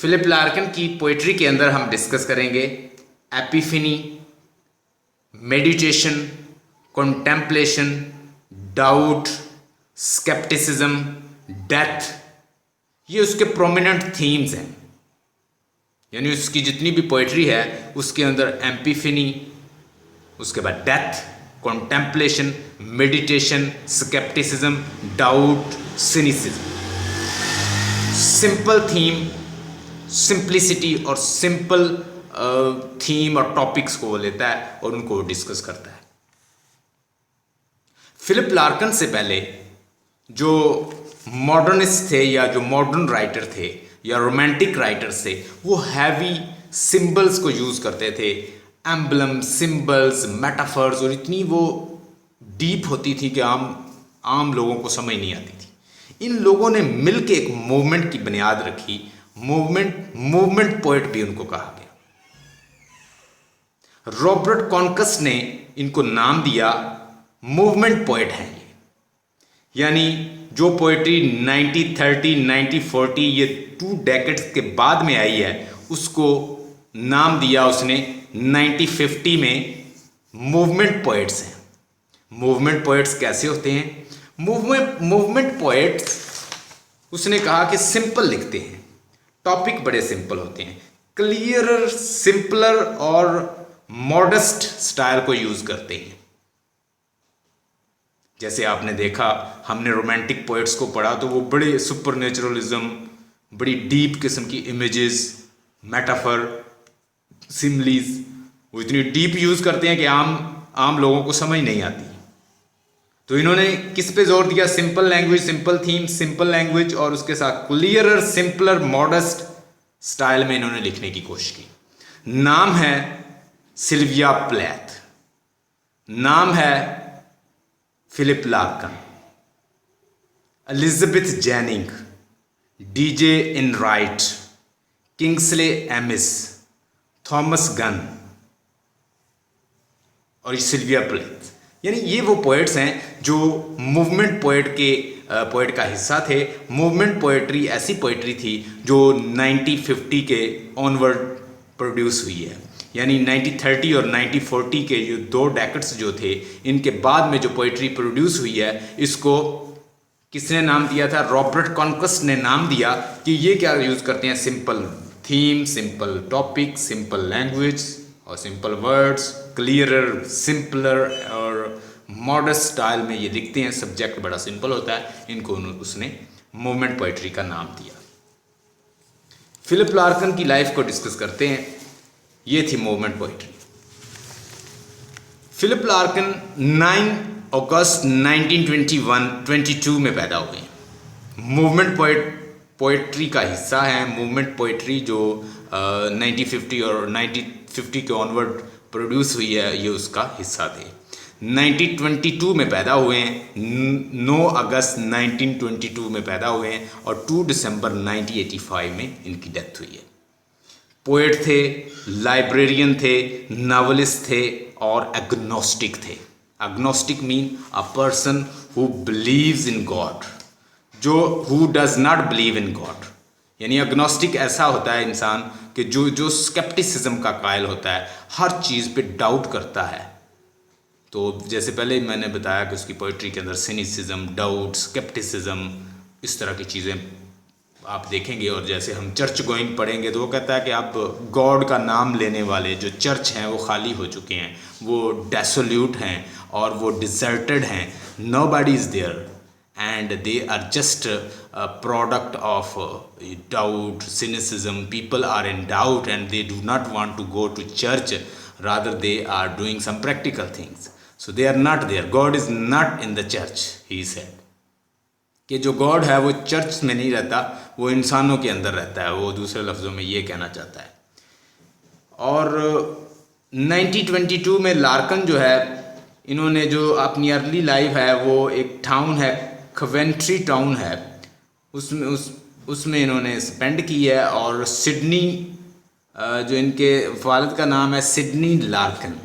Philip Larkin की poetry के अंदर हम डिस्कस करेंगे Epiphany, meditation, contemplation, doubt, scepticism, death. ये उसके प्रोमिनेंट थीम्स हैं, यानी उसकी जितनी भी पोइट्री है उसके अंदर एपिफनी, उसके बाद death, contemplation, meditation, scepticism, doubt, cynicism. Simple theme, simplicity और सिंपल थीम और टॉपिक्स को वो लेता है और उनको डिस्कस करता है। फिलिप लार्किन से पहले जो मॉडर्निस्ट थे या जो मॉडर्न राइटर थे या रोमांटिक राइटर्स थे, वो हैवी सिंबल्स को यूज़ करते थे, एम्बलम, सिंबल्स, मेटाफर्स, और इतनी वो डीप होती थी कि आम लोगों को समझ नहीं आती थी। इन लोगों ने मिलकर एक मूवमेंट की बुनियाद रखी। मूवमेंट पोएट भी उनको कहा गया। रॉबर्ट कॉन्कस ने इनको नाम दिया मूवमेंट पोएट हैं ये, यानी जो पोएट्री 1930, 1940 ये 2 डेकेड्स के बाद में आई है, उसको नाम दिया उसने 1950 में मूवमेंट पोएट्स हैं। मूवमेंट पोएट्स कैसे होते हैं? मूवमेंट पोएट्स उसने कहा कि सिंपल लिखते हैं, टॉपिक बड़े सिंपल होते हैं, क्लियरर, सिंपलर और मॉडेस्ट स्टाइल को यूज करते हैं। जैसे आपने देखा, हमने रोमांटिक पोएट्स को पढ़ा तो वो बड़े सुपरनेचुरलिज्म, बड़ी डीप किस्म की इमेजेस, मेटाफर, सिमलीज, वो इतनी डीप यूज करते हैं कि आम लोगों को समझ नहीं आती। तो इन्होंने किस पे जोर दिया? Simple language, simple theme, simple language और उसके साथ क्लियरर, सिंपलर, मॉडेस्ट स्टाइल में इन्होंने लिखने की कोशिश की। नाम है सिल्विया प्लैथ, नाम है Philip Larkin, Elizabeth Jenning, DJ Enright, Kingsley Amis, Thomas Gunn और सिल्विया प्लैथ। यानी ये वो पोएट्स हैं जो मूवमेंट पोएट का हिस्सा थे। मूवमेंट पोएट्री ऐसी पोएट्री थी जो 1950 के ऑनवर्ड प्रोड्यूस हुई है, यानी 1930 और 1940 के जो 2 डेकेड्स जो थे, इनके बाद में जो पोएट्री प्रोड्यूस हुई है, इसको किसने नाम दिया था? रॉबर्ट कॉन्कस ने नाम दिया कि ये क्या यूज़ करते हैं? Simple theme, simple topic, simple language और सिंपल वर्ड्स, क्लियरर, सिंपलर और मॉडर्न स्टाइल में ये लिखते हैं। सब्जेक्ट बड़ा सिंपल होता है, इनको उसने मूवमेंट पोएट्री का नाम दिया। फिलिप लार्किन की लाइफ को डिस्कस करते हैं। ये थी मूवमेंट पोएट्री। फिलिप लार्किन 9 अगस्त 1922 में पैदा हुए। मूवमेंट पोएट्री का हिस्सा है। मूवमेंट पोएट्री जो 1950 और 1950 के ऑनवर्ड प्रोड्यूस हुई है, ये उसका हिस्सा थे। 1922 में पैदा हुए हैं, 9 अगस्त 1922 में पैदा हुए हैं और 2 दिसंबर 1985 में इनकी डेथ हुई है। पोएट थे, लाइब्रेरियन थे, नॉवेलिस्ट थे और एग्नोस्टिक थे। Agnostic mean a person who believes in God, जो who does not believe in God. यानी एग्नोस्टिक ऐसा होता है इंसान कि जो स्केप्टिसिज्म का कायल होता है, हर चीज़ पे डाउट करता है। तो जैसे पहले मैंने बताया कि उसकी पोइट्री के अंदर सिनिसिज्म, डाउट, स्केप्टिसिज्म, इस तरह की चीज़ें आप देखेंगे। और जैसे हम चर्च गोइंग पढ़ेंगे तो वो कहता है कि आप गॉड का नाम लेने वाले जो चर्च हैं वो खाली हो चुके हैं, वो डेसोल्यूट हैं और वो डिजर्टेड हैं। Nobody is there and they are just a product of doubt, cynicism. People are in doubt and they do not want to go to church, rather they are doing some practical things, so they are not there. God is not in the church, he said. कि जो God है वो church में नहीं रहता, वो इंसानों के अंदर रहता है। वो दूसरे लफ्ज़ों में ये कहना चाहता है। और 1922 में लार्किन जो है, इन्होंने जो अपनी अर्ली लाइफ है वो एक टाउन है, कवेंट्री टाउन है, उसमें इन्होंने स्पेंड की है। और सिडनी, जो इनके वालिद का नाम है सिडनी लार्किन,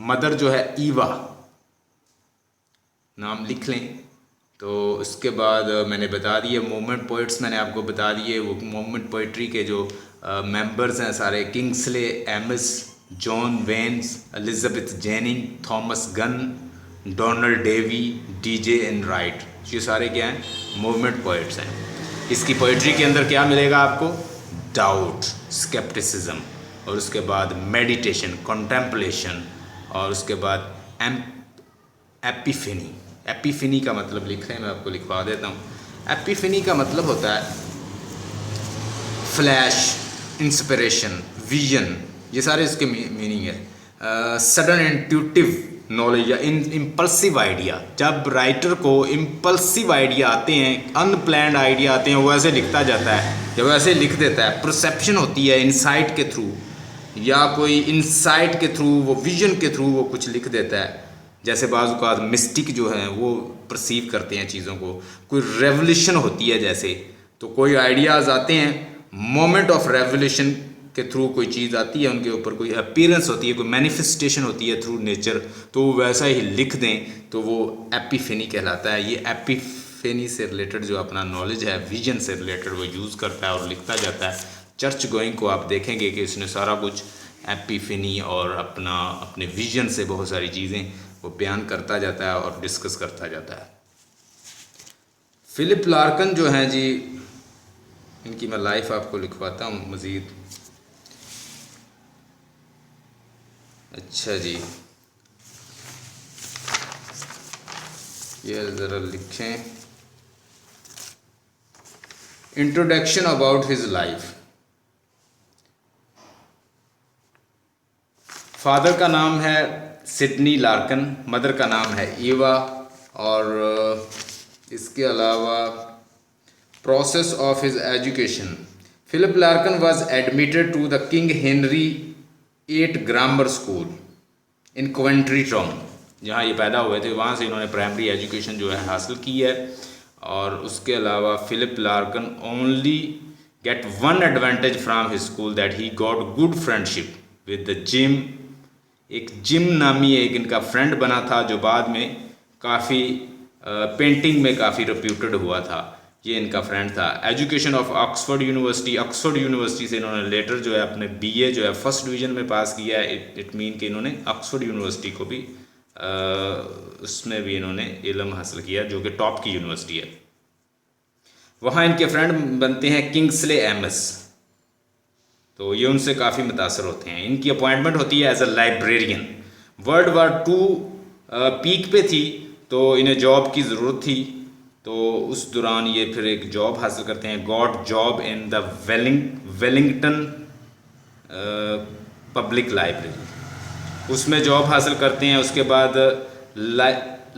मदर जो है ईवा, नाम लिख लें, तो उसके बाद मैंने बता दिए मूवमेंट पोइट्स, मैंने आपको बता दिए वो मूवमेंट पोइट्री के जो मेंबर्स हैं सारे, Kingsley Amis, John Wains, Elizabeth Jenning, Thomas Gunn, Donald Davie, D J Enright, ये सारे क्या हैं, मूवमेंट पोइट्स हैं। इसकी पोइट्री के अंदर क्या मिलेगा आपको, डाउट, स्केप्टिसिज्म, और उसके बाद मेडिटेशन, कॉन्टेम्पलेशन, और उसके बाद एपिफेनी। एपिफेनी का मतलब लिख रहे हैं, मैं आपको लिखवा देता हूँ। एपिफेनी का मतलब होता है फ्लैश, इंस्पिरेशन, विजन, ये सारे इसके मीनिंग है। सडन इंट्यूटिव नॉलेज या इम्पल्सिव आइडिया, जब राइटर को इम्पल्सिव आइडिया आते हैं, अनप्लैंड आइडिया आते हैं, वो ऐसे लिखता जाता है, जब ऐसे लिख देता है, परसेप्शन होती है इंसाइट के थ्रू, या कोई इंसाइट के थ्रू, वो विजन के थ्रू वो कुछ लिख देता है। जैसे बाज़ औक़ात मिस्टिक जो है वो परसीव करते हैं चीज़ों को, कोई रेवोल्यूशन होती है जैसे, तो कोई आइडियाज़ आते हैं, मोमेंट ऑफ रेवोल्यूशन के थ्रू कोई चीज़ आती है, उनके ऊपर कोई अपीयरेंस होती है, कोई मैनिफेस्टेशन होती है थ्रू नेचर, तो वो वैसा ही लिख दें तो वो एपिफेनी कहलाता है। ये एपिफेनी से रिलेटेड जो अपना नॉलेज है, विजन से रिलेटेड, वो यूज़ करता है और लिखता जाता है। चर्च गोइंग को आप देखेंगे कि इसने सारा कुछ एपिफेनी और अपने विजन से बहुत सारी चीज़ें वो बयान करता जाता है और डिस्कस करता जाता है। फिलिप लार्कन जो हैं जी, इनकी मैं लाइफ आपको लिखवाता हूँ मज़ीद। अच्छा जी, ये ज़रा लिखें, introduction about his life. Father का नाम है सिडनी लार्कन, मदर का नाम है ईवा, और इसके अलावा process of his education. Philip Larkin was admitted to the King Henry 8 grammar school in Coventry town, जहाँ ये पैदा हुए थे, वहाँ से इन्होंने प्राइमरी एजुकेशन जो है हासिल की है। और उसके अलावा Philip Larkin only get one advantage from his school, that he got good friendship with the Jim. एक जिम नामी एक इनका फ्रेंड बना था, जो बाद में काफ़ी पेंटिंग में काफ़ी रेप्यूटेड हुआ था, ये इनका फ्रेंड था। Education of Oxford university, Oxford university से इन्होंने लेटर जो है अपने बीए जो है फर्स्ट डिवीज़न में पास किया है। इट मीन कि इन्होंने ऑक्सफोर्ड यूनिवर्सिटी को भी उसमें भी इन्होंने इल्म हासिल किया, जो कि टॉप की यूनिवर्सिटी है। वहाँ इनके फ्रेंड बनते हैं किंग्सले एमिस, तो ये उनसे काफ़ी मुतासर होते हैं। इनकी अपॉइंटमेंट होती है as a librarian. World war 2 peak पे थी, तो इन्हें जॉब की ज़रूरत थी, तो उस दौरान ये फिर एक जॉब हासिल करते हैं, got job in the Wellington public library, उसमें जॉब हासिल करते हैं। उसके बाद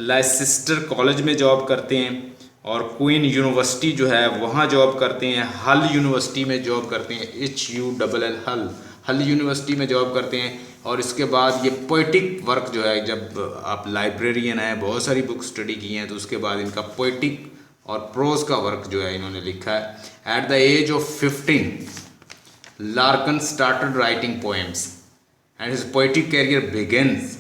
लाइसेस्टर कॉलेज में जॉब करते हैं, और क्वीन यूनिवर्सिटी जो है वहाँ जॉब करते हैं। हल यूनिवर्सिटी में जॉब करते हैं, HULL हल यूनिवर्सिटी में जॉब करते हैं। और इसके बाद ये पोइटिक वर्क जो है, जब आप लाइब्रेरियन हैं, बहुत सारी बुक स्टडी की हैं, तो उसके बाद इनका पोइटिक और प्रोज का वर्क जो है इन्होंने लिखा है। At the age of 15 Larkin started writing poems and his poetic career begins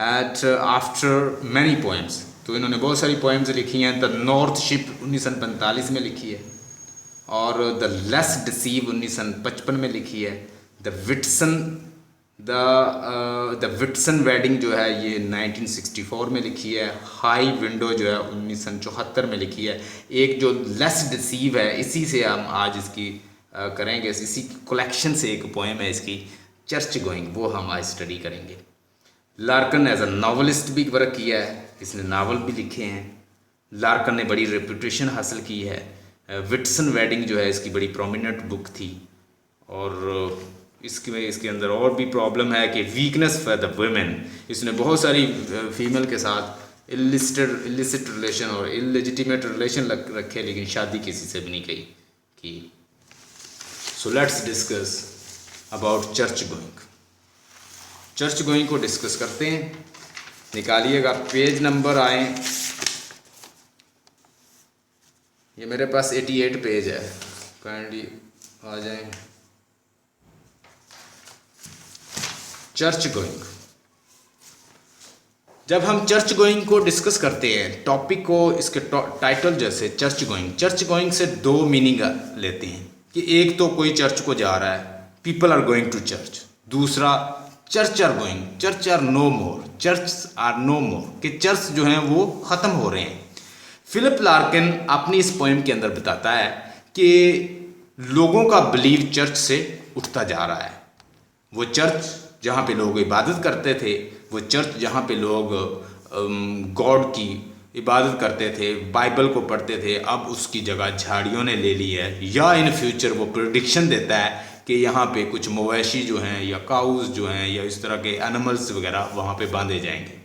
at after many poems. तो इन्होंने बहुत सारी पोएम्स लिखी हैं। द नॉर्थ शिप 1945 में लिखी है, और द लेस डिसीव 1955 में लिखी है। द विट्सन वेडिंग जो है ये 1964 में लिखी है। हाई विंडो जो है 1974 में लिखी है। एक जो लेस डिसीव है, इसी से हम आज इसकी करेंगे, इसी कलेक्शन से एक पोएम है इसकी, चर्च गोइंग, वो हम आज स्टडी करेंगे। लार्कन एज अ नावलिस्ट भी वर्क किया है, इसने नावल भी लिखे हैं। लार्कन ने बड़ी रेपुटेशन हासिल की है। विट्सन वेडिंग जो है इसकी बड़ी प्रोमिनेंट बुक थी, और इसके अंदर और भी प्रॉब्लम है कि वीकनेस फॉर द वुमेन। इसने बहुत सारी फीमेल के साथ इलिसिट रिलेशन और इलेजिटिमेट रिलेशन रखे, लेकिन शादी किसी से भी नहीं की। So let's discuss about church going. Church going को डिस्कस करते हैं। निकालिएगा, पेज नंबर आए, ये मेरे पास 88 पेज है, काइंडली आ जाएं। चर्च गोइंग, जब हम चर्च गोइंग को डिस्कस करते हैं, टॉपिक को इसके टाइटल जैसे चर्च गोइंग से दो मीनिंग लेते हैं कि एक तो कोई चर्च को जा रहा है, people are going to church. दूसरा church are going, church are no more, church are no more, कि चर्च जो हैं वो ख़त्म हो रहे हैं। फिलिप लार्किन अपनी इस पोएम के अंदर बताता है कि लोगों का बिलीव चर्च से उठता जा रहा है। वो चर्च जहाँ पे लोग इबादत करते थे, वो चर्च जहाँ पे लोग गॉड की इबादत करते थे, बाइबल को पढ़ते थे, अब उसकी जगह झाड़ियों ने ले ली है। या इन फ्यूचर वो प्रेडिक्शन देता है कि यहाँ पे कुछ मवेशी जो हैं या काउज जो हैं या इस तरह के एनिमल्स वगैरह वहाँ पे बांधे जाएंगे।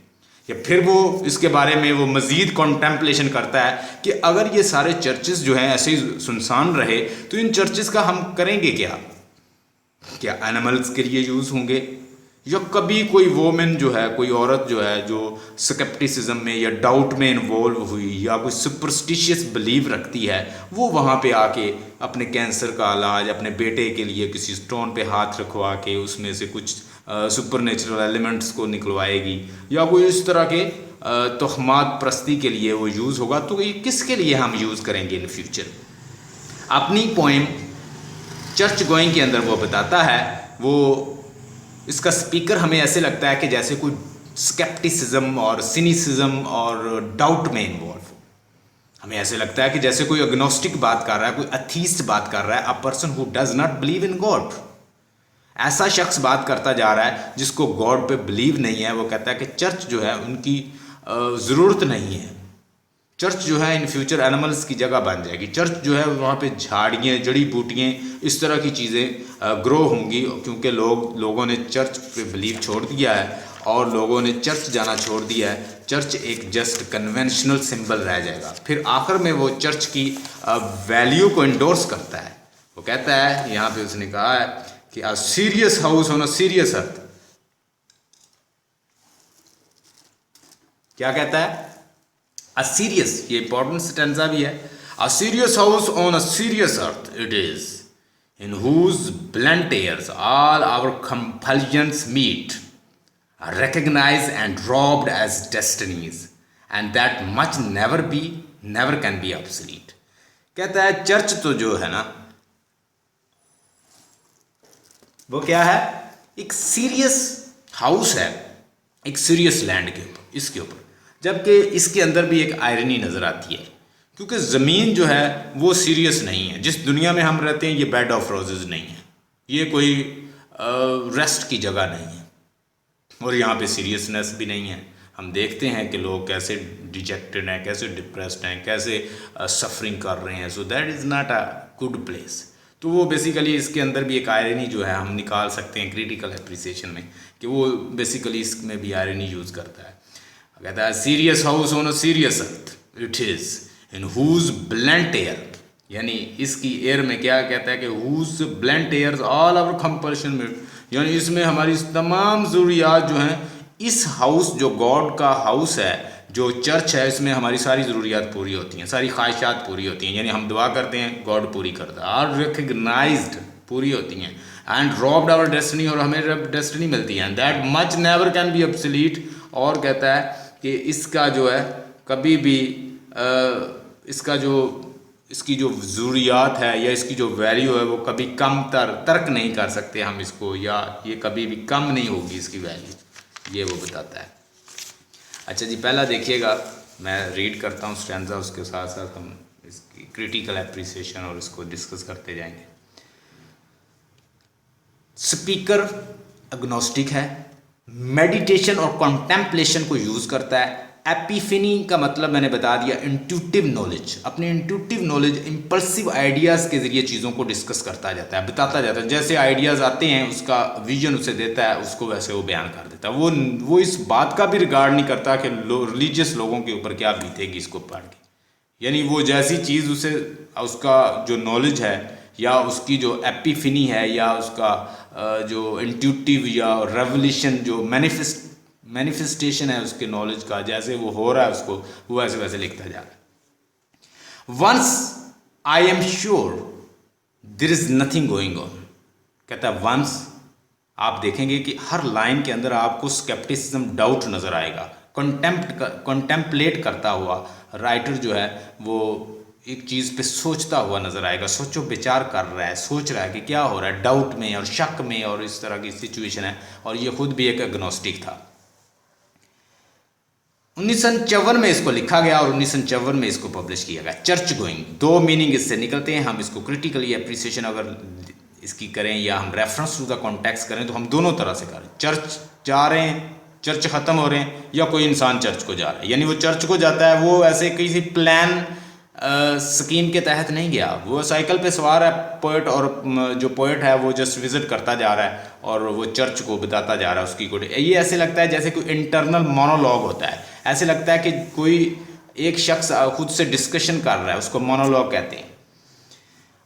या फिर वो इसके बारे में वो मज़ीद कॉन्टेम्पलेशन करता है कि अगर ये सारे चर्चेस जो हैं ऐसे ही सुनसान रहे तो इन चर्चेस का हम करेंगे क्या एनिमल्स के लिए यूज़ होंगे, या कभी कोई वोमेन जो है, कोई औरत जो है जो स्केप्टिसिज्म में या डाउट में इन्वॉल्व हुई या कोई सुपरस्टिशियस बिलीव रखती है, वो वहाँ पे आके अपने कैंसर का इलाज अपने बेटे के लिए किसी स्टोन पे हाथ रखवा के उसमें से कुछ सुपर नेचुरल एलिमेंट्स को निकलवाएगी, या कोई इस तरह के तोहमात प्रस्ती के लिए वो यूज़ होगा। तो ये किसके लिए हम यूज़ करेंगे इन फ्यूचर। अपनी पोएम चर्च गोइंग के अंदर वो बताता है, वो इसका स्पीकर हमें ऐसे लगता है कि जैसे कोई स्केप्टिसिज्म और सिनिसिज्म और डाउट में इन्वॉल्व हो। हमें ऐसे लगता है कि जैसे कोई एग्नोस्टिक बात कर रहा है, कोई अथीस्ट बात कर रहा है, अ person who does not believe in God. ऐसा शख्स बात करता जा रहा है जिसको गॉड पे बिलीव नहीं है। वो कहता है कि चर्च जो है उनकी ज़रूरत नहीं है, चर्च जो है इन फ्यूचर एनिमल्स की जगह बन जाएगी। चर्च जो है वहाँ पे झाड़ियाँ, जड़ी बूटियाँ, इस तरह की चीज़ें ग्रो होंगी, क्योंकि लोगों ने चर्च पे बिलीव छोड़ दिया है और लोगों ने चर्च जाना छोड़ दिया है। चर्च एक जस्ट कन्वेंशनल सिंबल रह जाएगा। फिर आखिर में वो चर्च की वैल्यू को इंडोर्स करता है। वो कहता है, यहाँ पे उसने कहा है कि a serious house on a serious earth. क्या कहता है? अ सीरियस, ये इंपॉर्टेंट स्टेंजा भी है। A serious house on a serious earth it is, in whose blunt airs all our compulsions meet, recognized and robbed as destinies, and that much never can be obsolete। कहता है church तो जो है ना वो क्या है, एक सीरियस हाउस है, एक सीरियस लैंड के ऊपर, इसके ऊपर। जबकि इसके अंदर भी एक आयरनी नज़र आती है, क्योंकि ज़मीन जो है वो सीरियस नहीं है। जिस दुनिया में हम रहते हैं ये बेड ऑफ रोजेज़ नहीं है, ये कोई रेस्ट की जगह नहीं है, और यहाँ पे सीरियसनेस भी नहीं है। हम देखते हैं कि लोग कैसे डिजेक्टेड हैं, कैसे डिप्रेस्ड हैं, कैसे सफरिंग कर रहे हैं। So that is not a good place. तो वो बेसिकली इसके अंदर भी एक आयरनी जो है हम निकाल सकते हैं क्रिटिकल एप्रिसिएशन में, कि वो बेसिकली इसमें भी आयरनी यूज़ करता है। कहता है serious house on a serious earth it is, in whose blunt air, यानी इसकी एयर में क्या कहता है कि whose blunt airs all our compulsion में, यानी इसमें हमारी तमाम ज़रूरियात जो हैं, इस हाउस जो गॉड का हाउस है, जो चर्च है, इसमें हमारी सारी ज़रूरियात पूरी होती हैं, सारी ख्वाहिशात पूरी होती हैं। यानी हम दुआ करते हैं, गॉड पूरी करता है, और रिकग्नाइज्ड पूरी होती हैं, एंड रॉब्ड आवर डेस्टिनी, और हमें डेस्टिनी मिलती है, that much never can be obsolete. और कहता है कि इसका जो है कभी भी इसकी जो ज़रूरियात है या इसकी जो वैल्यू है वो कभी कम तर्क नहीं कर सकते हम इसको, या ये कभी भी कम नहीं होगी इसकी वैल्यू, ये वो बताता है। अच्छा जी, पहला देखिएगा, मैं रीड करता हूँ स्टैंजा, उसके साथ साथ हम इसकी क्रिटिकल एप्रिसिएशन और इसको डिस्कस करते जाएंगे। स्पीकर एग्नोस्टिक है, मेडिटेशन और कॉन्टेम्पलेशन को यूज़ करता है। एपिफनी का मतलब मैंने बता दिया, इंट्यूटिव नॉलेज, अपने इंट्यूटिव नॉलेज, इम्पल्सिव आइडियाज़ के ज़रिए चीज़ों को डिस्कस करता जाता है, बताता जाता है। जैसे आइडियाज़ आते हैं उसका विजन उसे देता है, उसको वैसे वो बयान कर देता है। वो इस बात का भी रिगार्ड नहीं करता कि रिलीजियस लोगों के ऊपर क्या बीतेगी इसको पढ़ के। यानी वो जैसी चीज़ उसे, उसका जो नॉलेज है या उसकी जो एपिफनी है या उसका जो इंट्यूटिव या रेवोल्यूशन जो मैनिफेस्टेशन है उसके नॉलेज का, जैसे वो हो रहा है उसको वो वैसे वैसे लिखता जा रहा है। Once I am sure there is nothing going on. कहता है वंस, आप देखेंगे कि हर लाइन के अंदर आपको स्केप्टिसिज्म, डाउट नजर आएगा कॉन्टेम्पलेट करता हुआ राइटर जो है वो एक चीज़ पे सोचता हुआ नज़र आएगा, सोचो विचार कर रहा है, सोच रहा है कि क्या हो रहा है, डाउट में और शक में, और इस तरह की सिचुएशन है। और ये खुद भी एक एग्नोस्टिक था। 1954 में इसको लिखा गया और 1954 में इसको पब्लिश किया गया। चर्च गोइंग, दो मीनिंग इससे निकलते हैं। हम इसको क्रिटिकली अप्रिसिएशन अगर इसकी करें या हम रेफरेंस टू द कॉन्टेक्स्ट करें तो हम दोनों तरह से करें। चर्च जा रहे हैं, चर्च ख़त्म हो रहे हैं, या कोई इंसान चर्च को जा रहा है, यानी वो चर्च को जाता है, वो ऐसे किसी प्लान स्कीम के तहत नहीं गया, वो साइकिल पे सवार है पोएट, और जो पोएट है वो जस्ट विजिट करता जा रहा है और वो चर्च को बताता जा रहा है उसकी कोई। ये ऐसे लगता है जैसे कोई इंटरनल मोनोलॉग होता है, ऐसे लगता है कि कोई एक शख्स खुद से डिस्कशन कर रहा है, उसको मोनोलॉग कहते हैं।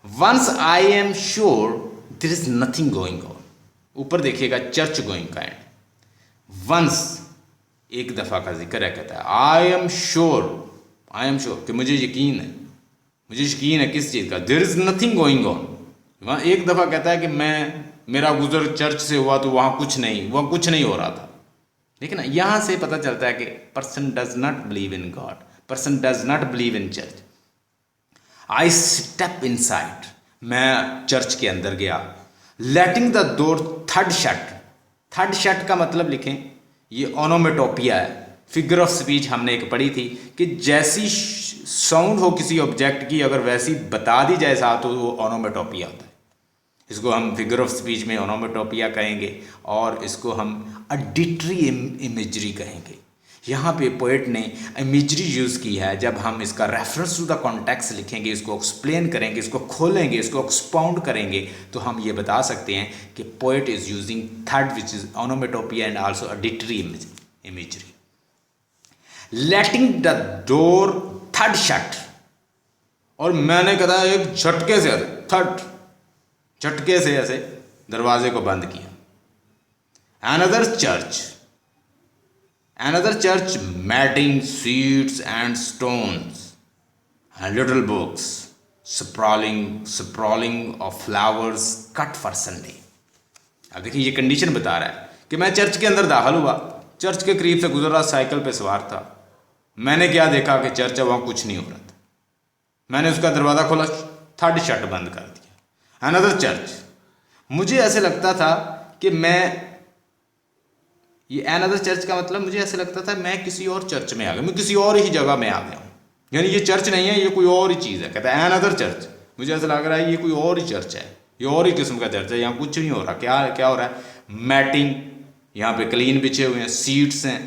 Once I am sure there is nothing going on, ऊपर देखिएगा चर्च गोइंग का एंड। वंस एक दफ़ा का जिक्र है, कहता है आई एम श्योर कि मुझे यकीन है किस चीज़ का, there is nothing going on. वहाँ एक दफ़ा कहता है कि मेरा गुजर चर्च से हुआ तो वहाँ कुछ नहीं हो रहा था। लेकिन यहाँ से पता चलता है कि person does not believe in God, person does not believe in church. I step inside, मैं चर्च के अंदर गया। Letting the door third shut का मतलब लिखें, ये ओनोमेटोपिया है, फिगर ऑफ स्पीच हमने एक पढ़ी थी कि जैसी साउंड हो किसी ऑब्जेक्ट की अगर वैसी बता दी जाए साथ तो वो ओनोमेटोपिया होता है। इसको हम फिगर ऑफ स्पीच में ओनोमेटोपिया कहेंगे और इसको हम ऑडिटरी इमेजरी कहेंगे। यहाँ पे पोएट ने इमेजरी यूज़ की है। जब हम इसका रेफरेंस टू द कॉन्टेक्स्ट लिखेंगे, इसको एक्सप्लेन करेंगे, इसको खोलेंगे, इसको एक्सपाउंड करेंगे, तो हम ये बता सकते हैं कि poet is using third which is onomatopoeia and also auditory imagery. Letting the door third shut, और मैंने कहा एक झटके से ऐसे दरवाजे को बंद किया। Another church matting seats and stones and little books sprawling of flowers cut for Sunday. अब देखिए ये कंडीशन बता रहा है कि मैं चर्च के अंदर दाखिल हुआ, चर्च के करीब से गुजर रहा, साइकिल पे सवार था, मैंने क्या देखा कि चर्च है, वहाँ कुछ नहीं हो रहा था। मैंने उसका दरवाज़ा खोला, थर्ड शट बंद कर दिया। अनदर चर्च, मुझे ऐसे लगता था कि ये अनदर चर्च का मतलब मुझे ऐसे लगता था मैं किसी और चर्च में आ गया, मैं किसी और ही जगह में आ गया हूँ, यानी ये चर्च नहीं है, ये कोई और ही चीज़ है। कहता है अनदर चर्च, मुझे ऐसा लग रहा है ये कोई और ही चर्च है, ये और ही किस्म का चर्च है, यहाँ कुछ नहीं हो रहा। क्या हो रहा है? मैटिंग, यहाँ पे क्लीन बिछे हुए हैं, सीट्स हैं,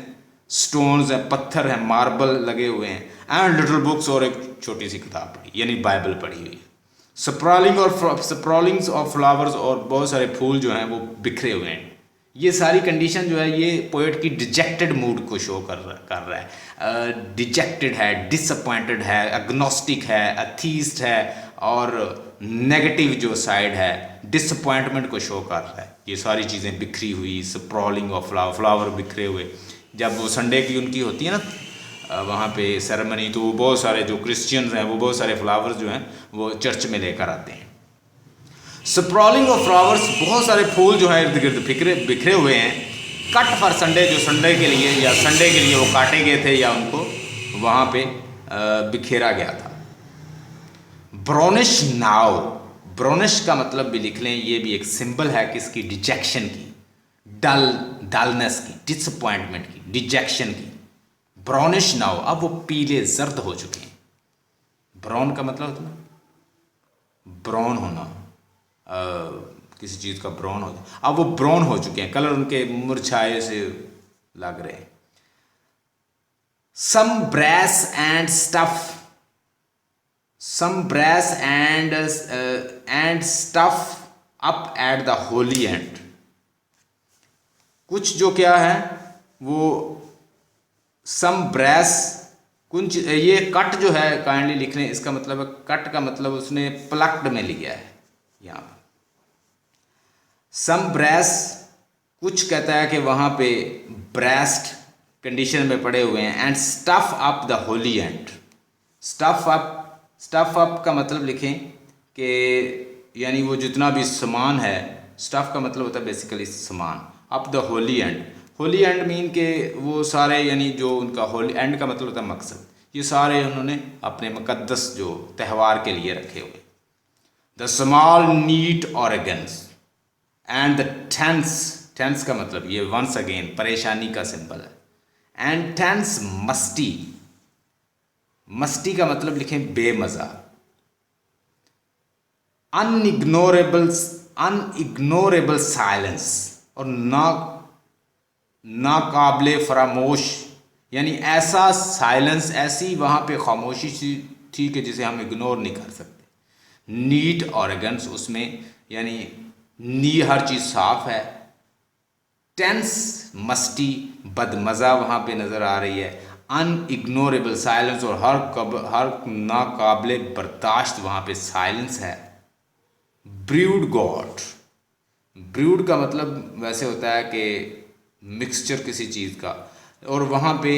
स्टोन्स हैं, पत्थर हैं, मार्बल लगे हुए हैं, एंड लिटिल बुक्स, और एक छोटी सी किताब पढ़ी, यानी बाइबल पढ़ी हुई है। स्प्रॉलिंग्स ऑफ फ्लावर्स, और बहुत सारे फूल जो हैं वो बिखरे हुए हैं। ये सारी कंडीशन जो है ये पोएट की डिजेक्टेड मूड को शो कर रहा है। डिजेक्टेड है, डिसअपॉइंटेड है, एग्नोस्टिक है, अथीस्ट है, और नेगेटिव जो साइड है डिसअपॉइंटमेंट को शो कर रहा है। ये सारी चीज़ें बिखरी हुई, स्प्रॉलिंग ऑफ फ्लावर बिखरे हुए। जब वो संडे की उनकी होती है ना वहाँ पे सेरेमनी, तो वो बहुत सारे जो क्रिश्चियंस हैं वो बहुत सारे फ्लावर्स जो हैं वो चर्च में लेकर आते हैं। स्प्रॉलिंग ऑफ फ्लावर्स, बहुत सारे फूल जो हैं इर्द गिर्द बिखरे हुए हैं। कट फॉर संडे, जो संडे के लिए वो काटे गए थे या उनको वहाँ पे बिखेरा गया था। ब्राउनिश नाव, ब्राउनिश का मतलब भी लिख लें, ये भी एक सिंबल है किसकी? डिजेक्शन की, डलनेस की, डिसअपॉइंटमेंट की, डिजेक्शन की। ब्राउनिश नाव, अब वो पीले जर्द हो चुके हैं। ब्राउन का मतलब होता है ब्राउन होना, किसी चीज़ का ब्राउन हो, अब वो ब्राउन हो चुके हैं, कलर उनके मुरझाए से लग रहे हैं। some brass and stuff up at the holy end, कुछ जो क्या है वो some brass, कुछ ये कट जो है काइंडली लिख लें, इसका मतलब है कट का मतलब उसने प्लक्ड में लिया है यहाँ पर। some brass, कुछ कहता है कि वहाँ पे ब्रेस्ट कंडीशन में पड़े हुए हैं। And stuff up the Holi and, stuff up का मतलब लिखें कि यानी वो जितना भी सामान है, स्टफ का मतलब होता है बेसिकली सामान। Up the Holi and, Holi and mean के वो सारे, यानी जो उनका होली एंड का मतलब होता है मकसद, ये सारे उन्होंने अपने मुकद्दस जो त्यौहार के लिए रखे हुए। The small neat organs and the tense, tense का मतलब ये वंस अगेन परेशानी का सिंबल है। एंड टेंस मस्टी, मस्टी का मतलब लिखें बेमज़ा। अनइग्नोरेबल साइलेंस, और नाकाबिले फरामोश, यानी ऐसा साइलेंस, ऐसी वहाँ पे खामोशी थी कि जिसे हम इग्नोर नहीं कर सकते। नीट ऑर्गन्स, उसमें यानी नी हर चीज़ साफ है। टेंस मस्टी, बदमज़ा वहाँ पे नज़र आ रही है। अनइग्नोरेबल साइलेंस, और हर नाकाबिले बर्दाश्त वहाँ पे साइलेंस है। ब्रूड गॉड, ब्रूड का मतलब वैसे होता है कि मिक्सचर किसी चीज़ का, और वहाँ पे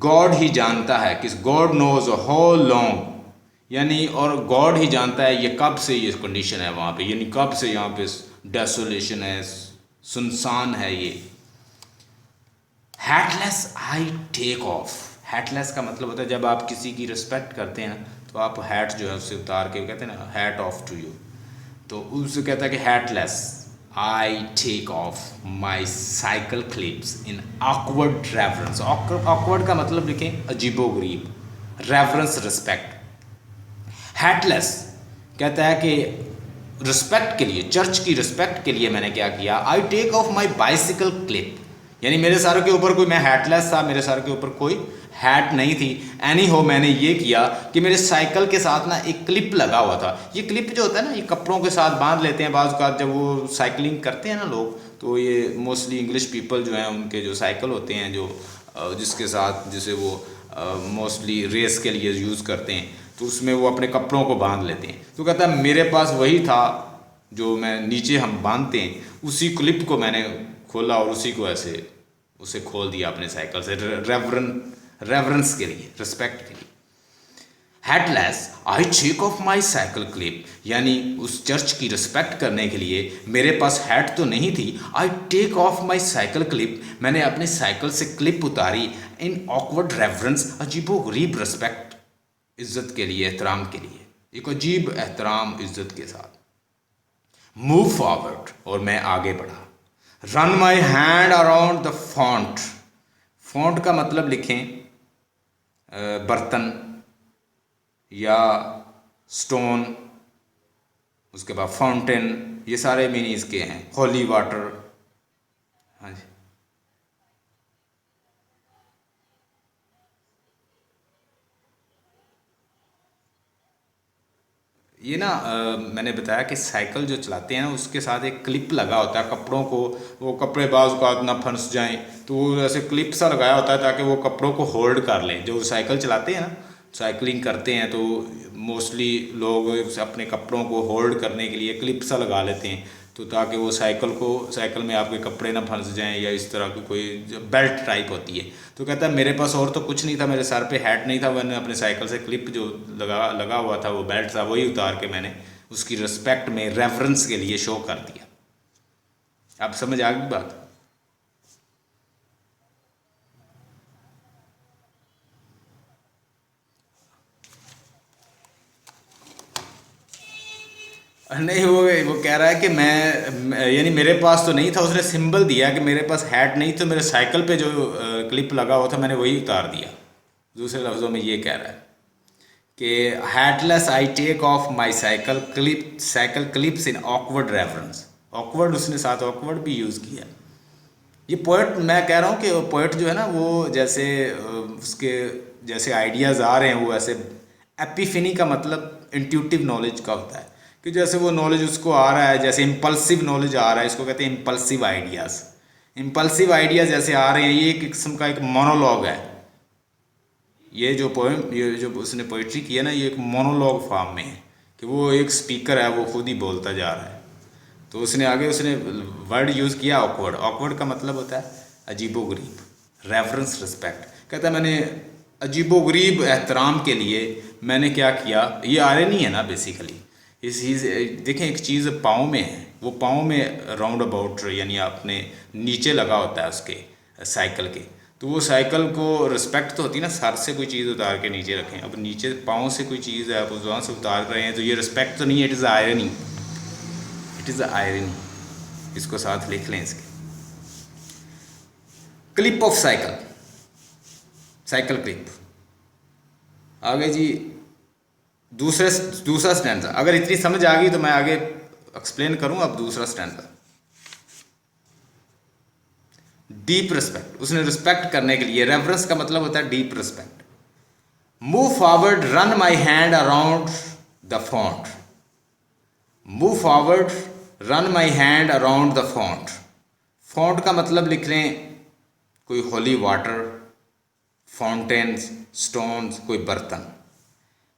गॉड ही जानता है कि गॉड नोज हाउ लॉन्ग, यानी और गॉड ही जानता है ये कब से ये कंडीशन है वहाँ पे, यानी कब से यहाँ पे डेसोलेशन है, सुनसान है ये। हैटलेस आई टेक ऑफ, हैटलेस का मतलब होता है जब आप किसी की रिस्पेक्ट करते हैं ना, तो आप हैट जो है उससे उतार के कहते हैं ना हैट ऑफ टू यू, तो उससे कहता है कि hatless I take off my cycle clips in awkward reverence. Awkward का मतलब लिखें अजीबोगरीब, रेफरेंस रिस्पेक्ट। हैटलेस कहता है कि रिस्पेक्ट के लिए, चर्च की रिस्पेक्ट के लिए मैंने क्या किया, I take off my bicycle clip, यानी मेरे सर के ऊपर कोई, मैं हैटलेस था, मेरे सर के ऊपर कोई हैट नहीं थी। एनी हो मैंने ये किया कि मेरे साइकिल के साथ ना एक क्लिप लगा हुआ था। ये क्लिप जो होता है ना, ये कपड़ों के साथ बांध लेते हैं बाज़ औक़ात जब वो साइकिलिंग करते हैं ना लोग, तो ये मोस्टली इंग्लिश पीपल जो हैं उनके जो साइकिल होते हैं जो जिसके साथ जिसे वो मोस्टली रेस के लिए यूज़ करते हैं, तो उसमें वो अपने कपड़ों को बांध लेते हैं। तो कहता है मेरे पास वही था जो मैं नीचे हम बांधते हैं, उसी क्लिप को मैंने खोला और उसी को ऐसे उसे खोल दिया अपने साइकिल से, रेवरेंस के लिए, रिस्पेक्ट के लिए। Hatless I take off my cycle clip, यानी उस चर्च की रिस्पेक्ट करने के लिए मेरे पास हैट तो नहीं थी, I take off my cycle clip, मैंने अपने साइकिल से क्लिप उतारी, इन ऑकवर्ड रेफरेंस, अजीबो गरीब रिस्पेक्ट, इज्जत के लिए, एहतराम के लिए, एक अजीब एहतराम इज्जत के साथ। मूव फॉरवर्ड, और मैं आगे बढ़ा। Run my hand around the font, font का मतलब लिखें बर्तन या स्टोन, उसके बाद फाउंटेन, ये सारे मीनिंग इसके हैं। होली वाटर, हाँ जी। ये ना मैंने बताया कि साइकिल जो चलाते हैं ना उसके साथ एक क्लिप लगा होता है कपड़ों को, वो कपड़े बाज़ औक़ात ना फंस जाएं, तो वो ऐसे क्लिप सा लगाया होता है ताकि वो कपड़ों को होल्ड कर लें। जो साइकिल चलाते हैं ना, साइकिलिंग करते हैं, तो मोस्टली लोग अपने कपड़ों को होल्ड करने के लिए क्लिप सा लगा लेते हैं, तो ताकि वो साइकिल में आपके कपड़े ना फंस जाएं, या इस तरह की कोई बेल्ट टाइप होती है। तो कहता है मेरे पास और तो कुछ नहीं था, मेरे सर पे हैट नहीं था, मैंने अपने साइकिल से क्लिप जो लगा हुआ था, वो बेल्ट था, वही उतार के मैंने उसकी रिस्पेक्ट में, रेफरेंस के लिए शो कर दिया। आप समझ आ गई बात? नहीं, वो कह रहा है कि मैं यानी मेरे पास तो नहीं था, उसने सिंबल दिया कि मेरे पास हैट नहीं, तो मेरे साइकिल पे जो क्लिप लगा हुआ था मैंने वही उतार दिया। दूसरे लफ्ज़ों में ये कह रहा है कि hatless I take off my cycle clips in awkward reverence. Awkward, उसने साथ ऑकवर्ड भी यूज़ किया। ये पोइट, मैं कह रहा हूँ कि पोइट जो है ना, वो जैसे उसके जैसे आइडियाज़ आ रहे हैं, वो ऐसे एपिफनी का मतलब इंट्यूटिव नॉलेज का होता है कि जैसे वो नॉलेज उसको आ रहा है, जैसे इम्पल्सिव नॉलेज आ रहा है, इसको कहते हैं इम्पल्सिव आइडियाज़। इम्पल्सिव आइडियाज़ जैसे आ रहे हैं, ये एक किस्म का एक मोनोलॉग है। ये जो पोएम, ये जो उसने पोइट्री की है ना, ये एक मोनोलॉग फॉर्म में है कि वो एक स्पीकर है, वो खुद ही बोलता जा रहा है। तो उसने आगे वर्ड यूज़ किया ऑकवर्ड। ऑकवर्ड का मतलब होता है अजीबोगरीब, रेफरेंस, रिस्पेक्ट। कहता है मैंने अजीबोगरीब एहतराम के लिए मैंने क्या किया, ये आयरनी है ना बेसिकली। देखें, एक चीज़ पाँव में है, वो पाँव में राउंड अबाउट यानी अपने नीचे लगा होता है उसके, साइकिल के। तो वो साइकिल को रिस्पेक्ट तो होती है ना, सर से कोई चीज़ उतार के नीचे रखें, अब नीचे पाँव से कोई चीज़ है आप उस वहाँ से उतार रहे हैं, तो ये रिस्पेक्ट तो नहीं है, it is irony, it is irony. इसको साथ लिख लें इसके। Clip of cycle, cycle clip. आगे जी दूसरा स्टैंडर्ड। अगर इतनी समझ आ गई तो मैं आगे एक्सप्लेन करूं। अब दूसरा स्टैंडर्ड, डीप रिस्पेक्ट। उसने रिस्पेक्ट करने के लिए, रेफरेंस का मतलब होता है deep respect. Move forward, run my hand around the font. Move forward, run my hand around the font. Font का मतलब लिख लें कोई होली वाटर, फाउंटेन्स, स्टोन्स, कोई बर्तन।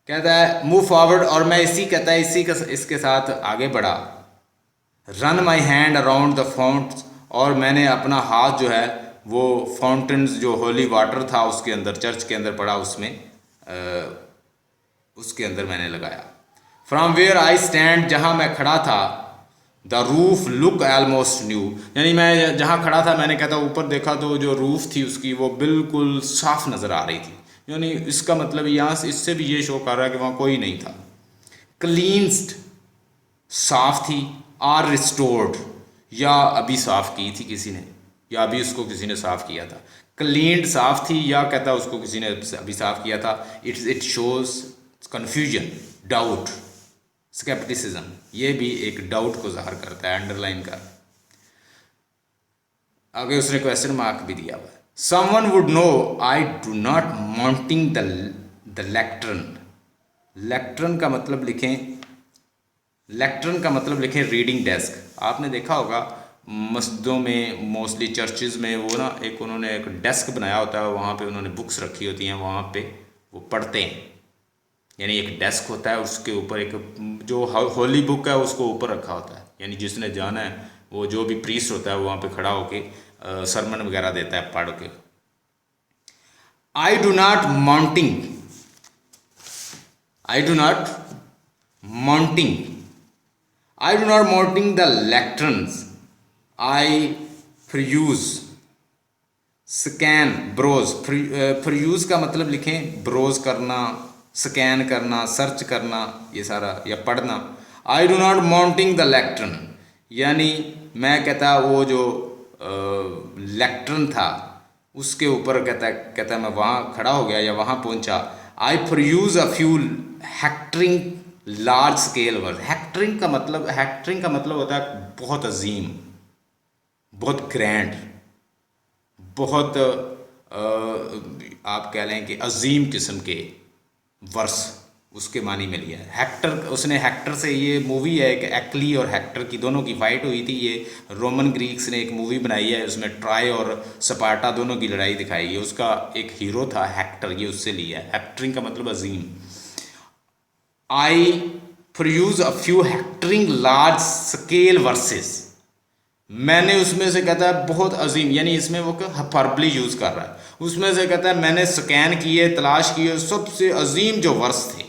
कहता है मूव फॉरवर्ड, और मैं कहता है इसके साथ आगे बढ़ा। Run my hand around the fount, और मैंने अपना हाथ जो है वो फाउंटेन्स जो होली वाटर था उसके अंदर, चर्च के अंदर पड़ा, उसमें उसके अंदर मैंने लगाया। फ्रॉम वेयर आई स्टैंड, जहाँ मैं खड़ा था, the roof look almost new, यानी मैं जहाँ खड़ा था मैंने कहता ऊपर देखा तो जो रूफ थी उसकी वो बिल्कुल साफ नज़र आ रही थी। यानी इसका मतलब यहाँ से इससे भी ये शो कर रहा है कि वहाँ कोई नहीं था। क्लींस्ड, साफ थी। आर रिस्टोर्ड, या अभी साफ की थी किसी ने, या अभी उसको किसी ने साफ किया था। क्लीन्ड, साफ थी, या कहता उसको किसी ने अभी साफ किया था। It shows confusion, doubt, scepticism. ये भी एक डाउट को ज़ाहिर करता है, अंडरलाइन का। आगे उसने क्वेश्चन मार्क भी दिया हुआ है। Someone would know I do not mounting the lectern. Lectern का मतलब लिखें, लेक्ट्रन का मतलब लिखें रीडिंग डेस्क। आपने देखा होगा मस्जिदों में, मोस्टली चर्चेज में, वो ना एक उन्होंने एक डेस्क बनाया होता है, वहाँ पे उन्होंने बुक्स रखी होती हैं, वहाँ पे वो पढ़ते हैं। यानी एक डेस्क होता है, उसके ऊपर एक जो होली बुक है उसको ऊपर रखा होता है। यानी जिसने जाना है वो जो भी प्रीस्ट होता है वो वहाँ पे खड़ा होके सरमन वगैरह देता है पढ़ के। I do not mounting, I do not mounting, I do not mounting the lecterns, I fuse scan brows. Fuse का मतलब लिखें ब्रोज करना, स्कैन करना, सर्च करना, ये सारा, या पढ़ना। I do not mounting the lectern, यानी मैं कहता वो जो लेक्ट्रन था उसके ऊपर कहता मैं वहाँ खड़ा हो गया या वहाँ पहुँचा। I fuse a fuel hectoring large scale work. Hectoring का मतलब होता है बहुत अजीम, बहुत ग्रैंड, बहुत आप कह लें कि अजीम किस्म के वर्स, उसके मानी में लिया है। हेक्टर, उसने हेक्टर से, ये मूवी है कि एक्ली और हेक्टर की दोनों की फाइट हुई थी। ये रोमन ग्रीक्स ने एक मूवी बनाई है, उसमें ट्राय और स्पार्टा दोनों की लड़ाई दिखाई है। उसका एक हीरो था हेक्टर, ये उससे लिया है। हेक्टरिंग का मतलब अजीम। I fuse a few hectoring large scale verses, मैंने उसमें से कहता है बहुत अजीम, यानी इसमें वो हाइपरबली यूज़ कर रहा है। उसमें से कहता है मैंने स्कैन किए, तलाश किए सबसे अजीम जो वर्स थे,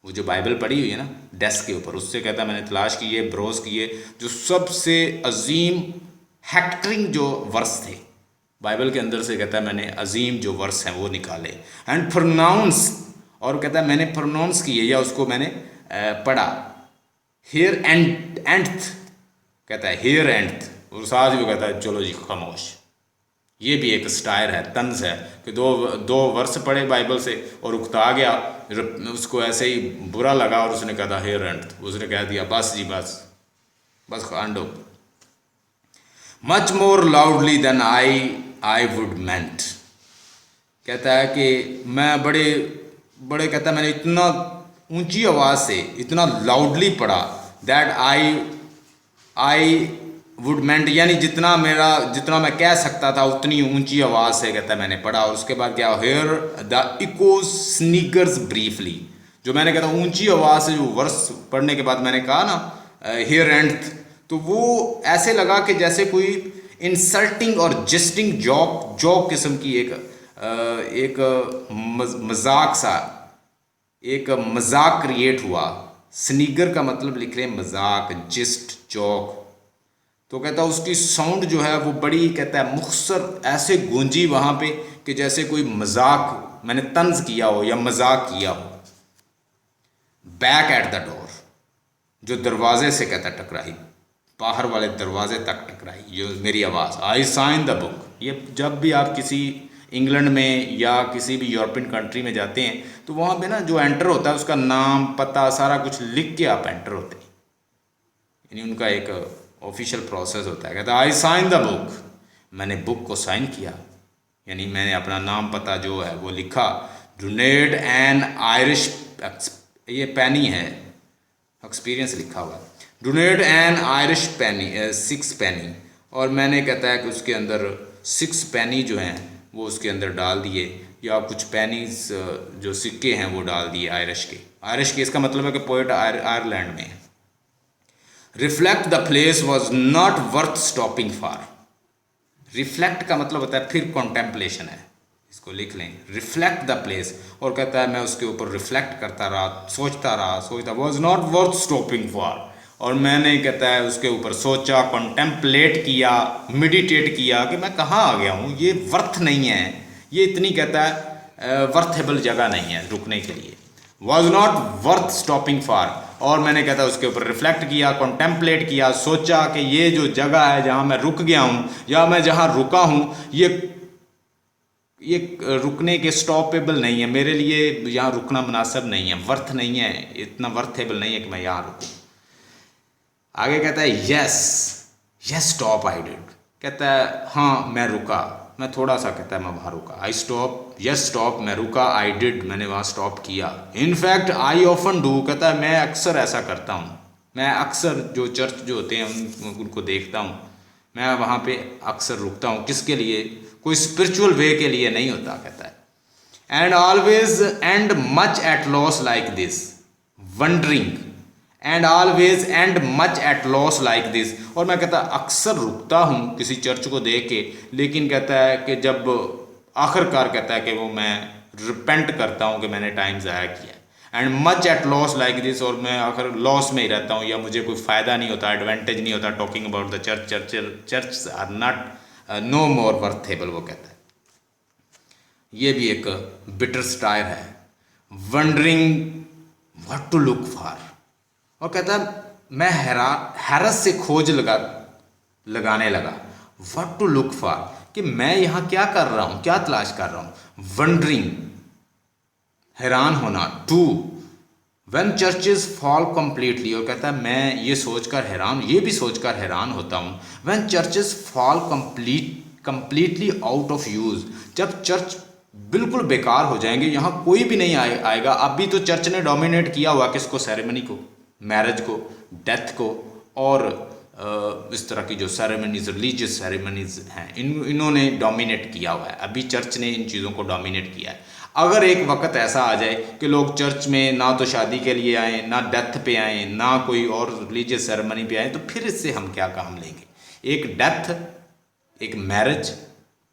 वो जो बाइबल पड़ी हुई है ना डेस्क के ऊपर, उससे कहता है मैंने तलाश किए, ब्रोज किए, जो सबसे अजीम हेक्टरिंग जो वर्स थे बाइबल के अंदर से, कहता है मैंने अजीम जो वर्स हैं वो निकाले। एंड प्रोनाउंस, और कहता है मैंने प्रोनाउंस किए या उसको मैंने पढ़ा। हियर एंड कहता है हियर एंड, और साथ भी कहता है चलो जी खामोश। ये भी एक स्टाइल है, तंज है कि दो वर्स पढ़े बाइबल से और उकता गया, उसको ऐसे ही बुरा लगा और उसने कहा हियर एंड, उसने कह दिया बस जी बस खांडो। Much more loudly than I would meant, कहता है कि मैं बड़े कहता है मैंने इतना ऊंची आवाज़ से, इतना लाउडली पढ़ा, दैट आई वुड मेंट, यानी जितना मैं कह सकता था उतनी ऊंची आवाज़ से कहता है मैंने पढ़ा। और उसके बाद क्या, हेयर द इको स्नीगर्स ब्रीफली, जो मैंने कहता ऊंची आवाज़ से जो वर्स पढ़ने के बाद मैंने कहा ना हेयर एंड, तो वो ऐसे लगा कि जैसे कोई इंसल्टिंग और जस्टिंग जॉक किस्म की एक मजाक क्रिएट हुआ। स्नीगर का मतलब लिख रहे हैं मजाक, जिस्ट, जॉक। तो कहता है उसकी साउंड जो है वो बड़ी, कहता है मुख्तसर ऐसे गूंजी वहाँ पे कि जैसे कोई मजाक मैंने तंज किया हो या मजाक किया हो। बैक एट द डोर, जो दरवाजे से कहता टकराई, बाहर वाले दरवाजे तक टकराई जो मेरी आवाज़। आई साइन द बुक। ये जब भी आप किसी इंग्लैंड में या किसी भी यूरोपियन कंट्री में जाते हैं तो वहाँ पे ना जो एंटर होता है उसका नाम पता सारा कुछ लिख के आप एंटर होते हैं, यानी उनका एक ऑफिशियल प्रोसेस होता है। कहता है आई साइन द बुक, मैंने बुक को साइन किया, यानी मैंने अपना नाम पता जो है वो लिखा। डोनेट एन आयरिश, ये पैनी है, एक्सपीरियंस लिखा हुआ है। डोनेट एन आयरिश पैनी, 6 पैनी, और मैंने कहता है कि उसके अंदर 6 पैनी जो हैं वो उसके अंदर डाल दिए, या कुछ पैनीज जो सिक्के हैं वो डाल दिए आयरिश के। आयरिश के इसका मतलब है कि पोएट आयरलैंड में है। Reflect the place was not worth stopping for. Reflect का मतलब होता है फिर कॉन्टेम्पलेशन है, इसको लिख लें, रिफ्लेक्ट द प्लेस। और कहता है मैं उसके ऊपर रिफ्लेक्ट करता रहा, सोचता, was not worth stopping for, और मैंने कहता है उसके ऊपर सोचा, कॉन्टेम्पलेट किया, मेडिटेट किया कि मैं कहाँ आ गया हूँ, ये वर्थ नहीं है, ये इतनी कहता है वर्थेबल जगह नहीं है रुकने के लिए। Was not worth stopping for, और मैंने कहता है उसके ऊपर रिफ्लेक्ट किया, कॉन्टेम्पलेट किया, सोचा कि ये जो जगह है जहाँ मैं रुक गया हूँ या मैं जहाँ रुका हूँ ये रुकने के स्टॉपेबल नहीं है, मेरे लिए यहाँ रुकना मुनासिब नहीं है, वर्थ नहीं है, इतना वर्थेबल नहीं है कि मैं यहाँ रुकूँ। आगे कहता है यस स्टॉप आई डिड, कहता है हाँ मैं रुका, मैं थोड़ा सा, कहता है मैं वहाँ रुका। आई स्टॉप, यस स्टॉप, मैं रुका, आई डिड, मैंने वहाँ स्टॉप किया। इनफैक्ट आई ऑफन डू, कहता है मैं अक्सर ऐसा करता हूँ, मैं अक्सर जो चर्च जो होते हैं उनको देखता हूँ, मैं वहाँ पे अक्सर रुकता हूँ। किसके लिए? कोई स्पिरिचुअल वे के लिए नहीं होता, कहता है। And always and much at loss like this, wondering and always and much at loss like this, और मैं कहता अक्सर रुकता हूँ किसी चर्च को देख के, लेकिन कहता है कि जब आखिरकार कहता है कि वो मैं रिपेंट करता हूँ कि मैंने टाइम ज़ाया किया। And much at loss like this, और मैं आखिर लॉस में ही रहता हूँ या मुझे कोई फ़ायदा नहीं होता, एडवांटेज नहीं होता talking about the church are not no more worthable, वो कहता है। ये भी एक बिटर स्टायर है, wondering what to look for, और कहता है मैं हैरत से खोज लगाने लगा, व्हाट टू लुक फॉर, कि मैं यहाँ क्या कर रहा हूँ, क्या तलाश कर रहा हूँ। वंडरिंग, हैरान होना। Too, when churches fall completely, और कहता है मैं ये भी सोचकर हैरान होता हूँ। When churches fall completely out of use, जब चर्च बिल्कुल बेकार हो जाएंगे, यहाँ कोई भी नहीं आएगा। अभी तो चर्च ने डोमिनेट किया हुआ किसको? सेरेमनी को, मैरिज को, डेथ को, और इस तरह की जो सेरेमनीज, रिलीजियस सेरेमनीज हैं, इन्होंने डोमिनेट किया हुआ है। अभी चर्च ने इन चीज़ों को डोमिनेट किया है। अगर एक वक्त ऐसा आ जाए कि लोग चर्च में ना तो शादी के लिए आए, ना डेथ पे आए, ना कोई और रिलीजियस सेरेमनी पे आए, तो फिर इससे हम क्या काम लेंगे? एक डेथ, एक मैरिज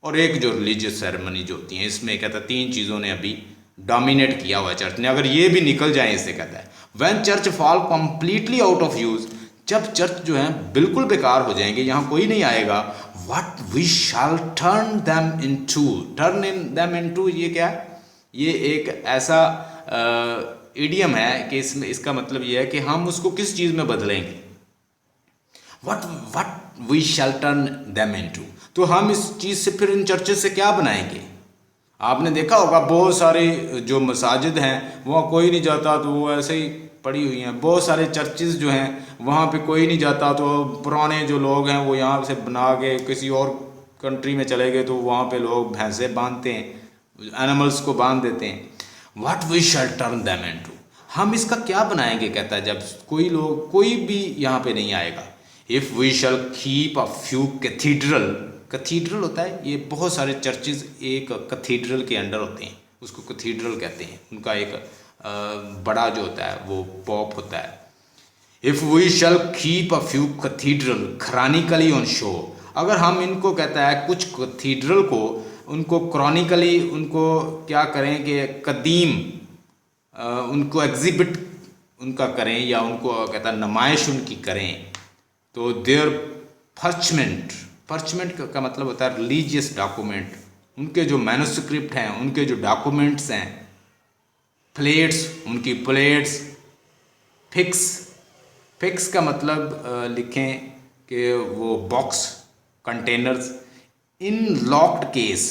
और एक जो रिलीजियस सेरेमनी जो होती हैं, इसमें कहता है 3 चीज़ों ने अभी डोमिनेट किया हुआ है चर्च ने। अगर ये भी निकल जाए, इससे कहता है when church fall completely out of use, जब चर्च जो है बिल्कुल बेकार हो जाएंगे, यहाँ कोई नहीं आएगा, what we shall turn them into, ये क्या है? ये एक ऐसा इडियम है कि इसमें इसका मतलब ये है कि हम उसको किस चीज़ में बदलेंगे। What we shall turn them into, तो हम इस चीज़ से फिर इन चर्चेस से क्या बनाएंगे? आपने देखा होगा बहुत सारे जो मसाजिद हैं वहाँ कोई नहीं जाता, तो वो ऐसे ही पड़ी हुई हैं। बहुत सारे चर्चेस जो हैं वहाँ पे कोई नहीं जाता, तो पुराने जो लोग हैं वो यहाँ से बना के किसी और कंट्री में चले गए, तो वहाँ पे लोग भैंसे बांधते हैं, एनिमल्स को बांध देते हैं। What we shall turn them into, हम इसका क्या बनाएंगे? कहता है जब कोई भी यहाँ पे नहीं आएगा। If we shall keep a few cathedral होता है, ये बहुत सारे चर्चेज एक कैथीड्रल के अंडर होते हैं, उसको कैथीड्रल कहते हैं। उनका एक बड़ा जो होता है वो पॉप होता है। If we shall keep a few cathedral chronically on show, अगर हम इनको कहता है कुछ कैथीड्रल को उनको क्रॉनिकली उनको क्या करें कि कदीम उनको एग्जिबिट उनका करें, या उनको कहता है नुमाइश उनकी करें, तो देयर पर्चमेंट, पर्चमेंट का मतलब होता है रिलीजियस डॉक्यूमेंट, उनके जो मैन्युस्क्रिप्ट हैं, उनके जो डॉक्यूमेंट्स हैं, प्लेट्स, उनकी प्लेट्स। फिक्स, फिक्स का मतलब लिखें कि वो बॉक्स, कंटेनर्स। इन लॉक्ड केस,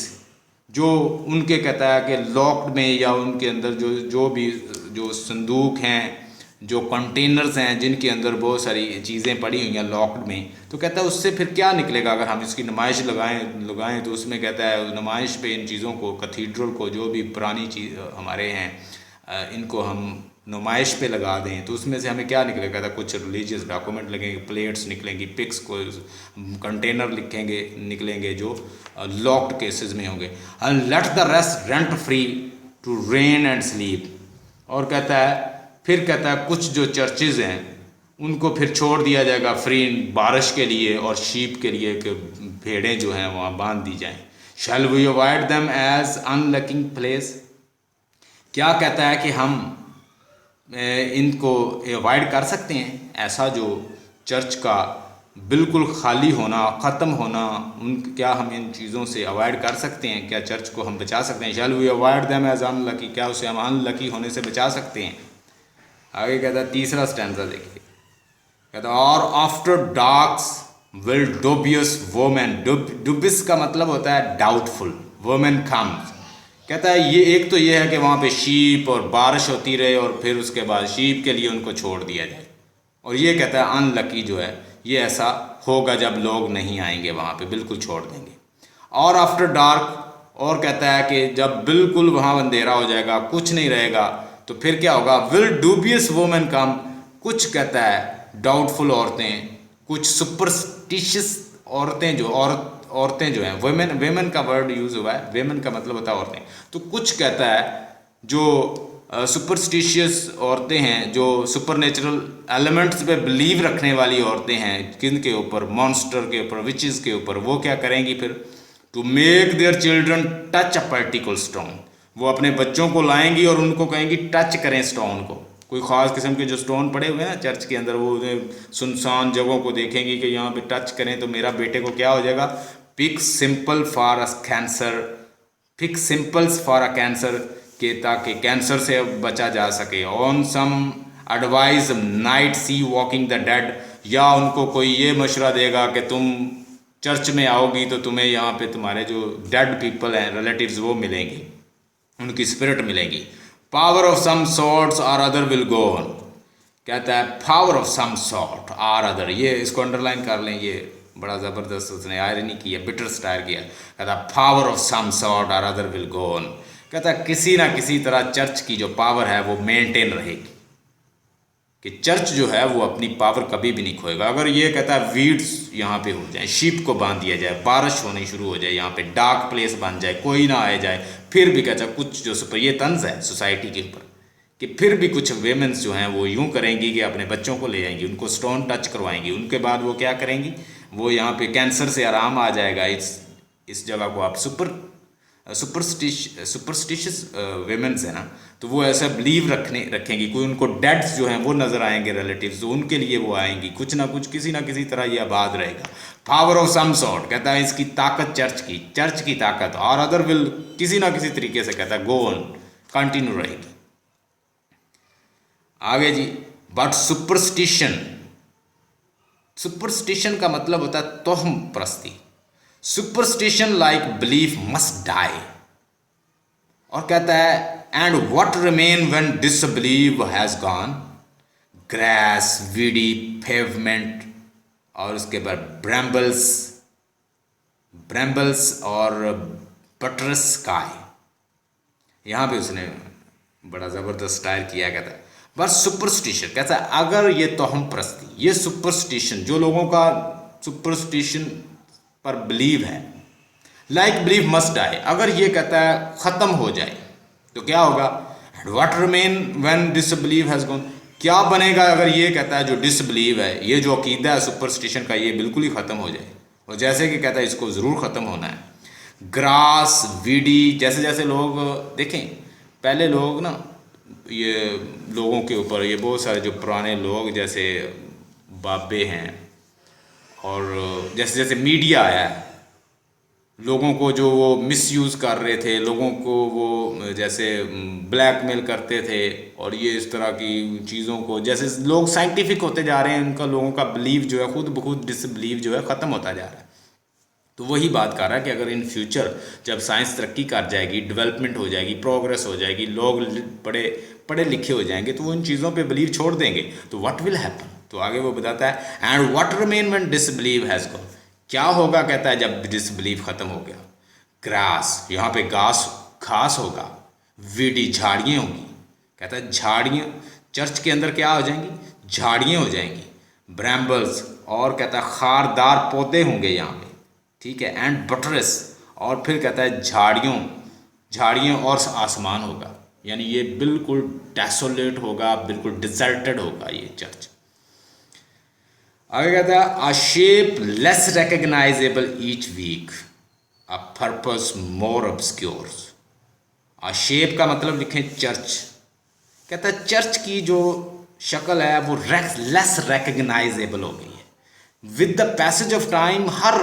जो उनके कहता है कि लॉक्ड में या उनके अंदर जो भी जो संदूक हैं, जो कंटेनर्स हैं जिनके अंदर बहुत सारी चीज़ें पड़ी हुई हैं लॉक्ड में, तो कहता है उससे फिर क्या निकलेगा अगर हम इसकी नुमाइश लगाएं तो उसमें कहता है नुमाइश पे इन चीज़ों को, कैथीड्रल को, जो भी पुरानी चीज़ हमारे हैं, इनको हम नुमाइश पे लगा दें तो उसमें से हमें क्या निकलेगा? था कुछ रिलीजियस डॉक्यूमेंट लगेंगे, प्लेट्स निकलेंगी, पिक्स को कंटेनर लिखेंगे निकलेंगे जो लॉक्ड केसेस में होंगे। And let the rest rent free to rain and sleep. और कहता है फिर कहता है कुछ जो चर्चेज़ हैं उनको फिर छोड़ दिया जाएगा फ्री बारिश के लिए और शीप के लिए कि भेड़ें जो हैं वहाँ बांध दी जाएं। Shall we avoid them as unlucky place. क्या कहता है कि हम इनको अवॉइड कर सकते हैं, ऐसा जो चर्च का बिल्कुल खाली होना, ख़त्म होना, क्या हम इन चीज़ों से अवॉइड कर सकते हैं? क्या चर्च को हम बचा सकते हैं? Shall we avoid them as unlucky, क्या उसे हम अनलकी होने से बचा सकते हैं? आगे कहता है तीसरा स्टैंजा देखिए, कहता और आफ्टर डार्क्स विल डुबियस वोमेन, डुबिस का मतलब होता है डाउटफुल, वोमेन कम्स। कहता है ये एक तो ये है कि वहाँ पे शीप और बारिश होती रहे और फिर उसके बाद शीप के लिए उनको छोड़ दिया जाए, और ये कहता है अनलकी जो है ये ऐसा होगा जब लोग नहीं आएंगे वहाँ पे, बिल्कुल छोड़ देंगे। और आफ्टर डार्क, और कहता है कि जब बिल्कुल वहाँ अंधेरा हो जाएगा, कुछ नहीं रहेगा, तो फिर क्या होगा? विल डूबियस वोमेन कम, कुछ कहता है डाउटफुल औरतें, कुछ सुपरस्टिशियस औरतें, जो औरतें जो हैं, वेमेन का वर्ड यूज़ हुआ है, वेमेन का मतलब होता है औरतें, तो कुछ कहता है जो सुपरस्टिशियस औरतें हैं, जो सुपरनेचुरल एलिमेंट्स पे बिलीव रखने वाली औरतें हैं, किन के ऊपर? मॉन्स्टर के ऊपर, विचेस के ऊपर। वो क्या करेंगी फिर? To make their children touch a particular stone, वो अपने बच्चों को लाएंगी और उनको कहेंगी टच करें स्टोन को। कोई ख़ास किस्म के जो स्टोन पड़े हुए हैं ना चर्च के अंदर, वो सुनसान जगहों को देखेंगी कि यहाँ पे टच करें तो मेरा बेटे को क्या हो जाएगा? Pick simple for a cancer, pick simples for a cancer, के ताकि कैंसर से बचा जा सके। On some advice night see walking the dead, या उनको कोई ये मशवरा देगा कि तुम चर्च में आओगी तो तुम्हें यहाँ पे तुम्हारे जो डेड पीपल हैं, रिलेटिव्स, वो मिलेंगे, उनकी स्पिरिट मिलेगी। पावर ऑफ सम सॉर्ट्स और अदर विल गो ऑन, कहता है पावर ऑफ सम सॉर्ट और अदर, ये इसको अंडरलाइन कर लें, ये बड़ा ज़बरदस्त उसने आयरनी की है, बिटर स्टाइल किया। कहता है पावर ऑफ सम सॉर्ट और अदर विल गो ऑन, कहता है किसी ना किसी तरह चर्च की जो पावर है वो मेंटेन रहेगी, कि चर्च जो है वो अपनी पावर कभी भी नहीं खोएगा। अगर ये कहता है वीड्स यहाँ पे हो जाए, शीप को बांध दिया जाए, बारिश होनी शुरू हो जाए, यहाँ पे डार्क प्लेस बन जाए, कोई ना आ जाए, फिर भी कहता है कुछ जो सुपर, ये तंज है सोसाइटी के ऊपर, कि फिर भी कुछ वेमेंस जो हैं वो यूँ करेंगी कि अपने बच्चों को ले जाएंगी, उनको स्टोन टच करवाएंगी, उनके बाद वो क्या करेंगी? वो यहाँ पे कैंसर से आराम आ जाएगा। इस जगह को आप सुपरस्टिशियस वेमेंस है ना, तो वो ऐसा बिलीव रखेंगी। कोई उनको डेड्स जो हैं वो नज़र आएंगे, रिलेटिव्स, तो उनके लिए वो आएंगी, कुछ ना कुछ किसी ना किसी तरह ये आबाद रहेगा। पावर ऑफ सम सॉर्ट, कहता है इसकी ताकत, चर्च की ताकत, और अदर विल, किसी ना किसी तरीके से कहता है गो ऑन, कंटिन्यू रहेगी। आगे जी, बट सुपरस्टिशन का मतलब होता है तोहम परस्ती। Superstition like belief must die, और कहता है and what remain when disbelieve has gone? Grass, weedy, pavement, और उसके बाद ब्रैम्बल्स और बटरस स्काई। यहाँ पे उसने बड़ा ज़बरदस्त स्टाइल किया, कहता है बस सुपरस्टिशन, कहता है अगर ये तोहम परस्ती, ये सुपरस्टिशन, जो लोगों का सुपरस्टिशन पर बिलीव है, लाइक बिलीव मस्ट डाई, अगर ये कहता है ख़त्म हो जाए तो क्या होगा? What remain when disbelieve has gone, क्या बनेगा अगर ये कहता है जो डिसबिलीव है, ये जो अकीदा है सुपरस्टिशन का, ये बिल्कुल ही ख़त्म हो जाए? और जैसे कि कहता है इसको ज़रूर ख़त्म होना है। ग्रास, वीडी, जैसे जैसे लोग देखें, पहले लोग ना, ये लोगों के ऊपर, ये बहुत सारे जो पुराने लोग जैसे बाबे हैं और जैसे जैसे मीडिया आया, लोगों को जो वो मिसयूज़ कर रहे थे, लोगों को वो जैसे ब्लैकमेल करते थे और ये इस तरह की चीज़ों को, जैसे लोग साइंटिफिक होते जा रहे हैं, उनका लोगों का बिलीव जो है खुद ब खुद डिसबिलीव जो है ख़त्म होता जा रहा है। तो वही बात कर रहा है कि अगर इन फ्यूचर जब साइंस तरक्की कर जाएगी, डेवलपमेंट हो जाएगी, प्रोग्रेस हो जाएगी, लोग पढ़े पढ़े लिखे हो जाएंगे, तो वो इन चीज़ों पे बिलीव छोड़ देंगे, तो व्हाट विल हैपन। तो आगे वो बताता है and what remain when disbelieve has gone, क्या होगा कहता है जब डिसबिलीव खत्म हो गया। ग्रास, यहाँ पे घास होगा, वीडी झाड़ियाँ होंगी, कहता है झाड़ियाँ, चर्च के अंदर क्या हो जाएंगी, झाड़ियाँ हो जाएंगी, ब्रैम्बल्स, और कहता है खारदार पौधे होंगे यहाँ पे, ठीक है, एंड बटरस, और फिर कहता है झाड़ियों और आसमान होगा, यानी ये बिल्कुल डेसोलेट होगा, बिल्कुल डिजर्टेड होगा ये चर्च। आगे कहता है a shape less recognisable each week, a purpose more obscure. A shape का मतलब लिखें चर्च, कहता है चर्च की जो शक्ल है वो लेस रिकग्नाइजेबल हो गई है with the passage of time. हर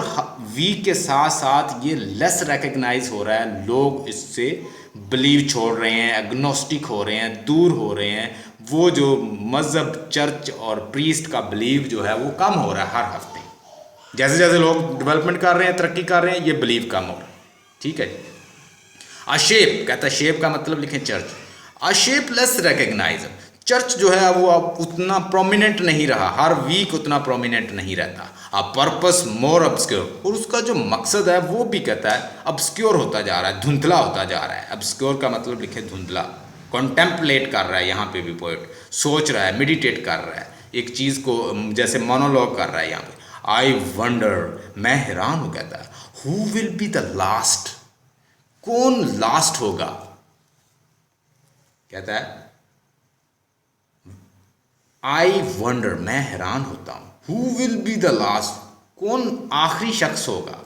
वीक के साथ साथ ये लेस रिकग्नाइज हो रहा है, लोग इससे बिलीव छोड़ रहे हैं, एग्नोस्टिक हो रहे हैं, दूर हो रहे हैं, वो जो मज़हब चर्च और प्रीस्ट का बिलीव जो है वो कम हो रहा है हर हफ्ते। जैसे जैसे लोग डेवलपमेंट कर रहे हैं, तरक्की कर रहे हैं, ये बिलीव कम हो रहा है, ठीक है। अशेप, कहता है शेप का मतलब लिखें चर्च, अशेप लेस रिकग्नाइज, चर्च जो है वो अब उतना प्रोमिनेंट नहीं रहा, हर वीक उतना प्रोमिनेंट नहीं रहता। आ पर्पस मोर ऑब्सक्योर, और उसका जो मकसद है वो भी कहता है ऑब्सक्योर होता जा रहा है, धुंधला होता जा रहा है। ऑब्सक्योर का मतलब लिखे धुंधला, कॉन्टेम्पलेट कर रहा है, यहाँ पे भी पोइट सोच रहा है, मेडिटेट कर रहा है, एक चीज़ को जैसे मोनोलॉग कर रहा है यहाँ पे। आई वंडर, मैं हैरान हूँ, कहता है who will be the last, कौन लास्ट होगा, कहता है आई वंडर, मैं हैरान होता हूँ, who will be the last, कौन आखिरी शख्स होगा,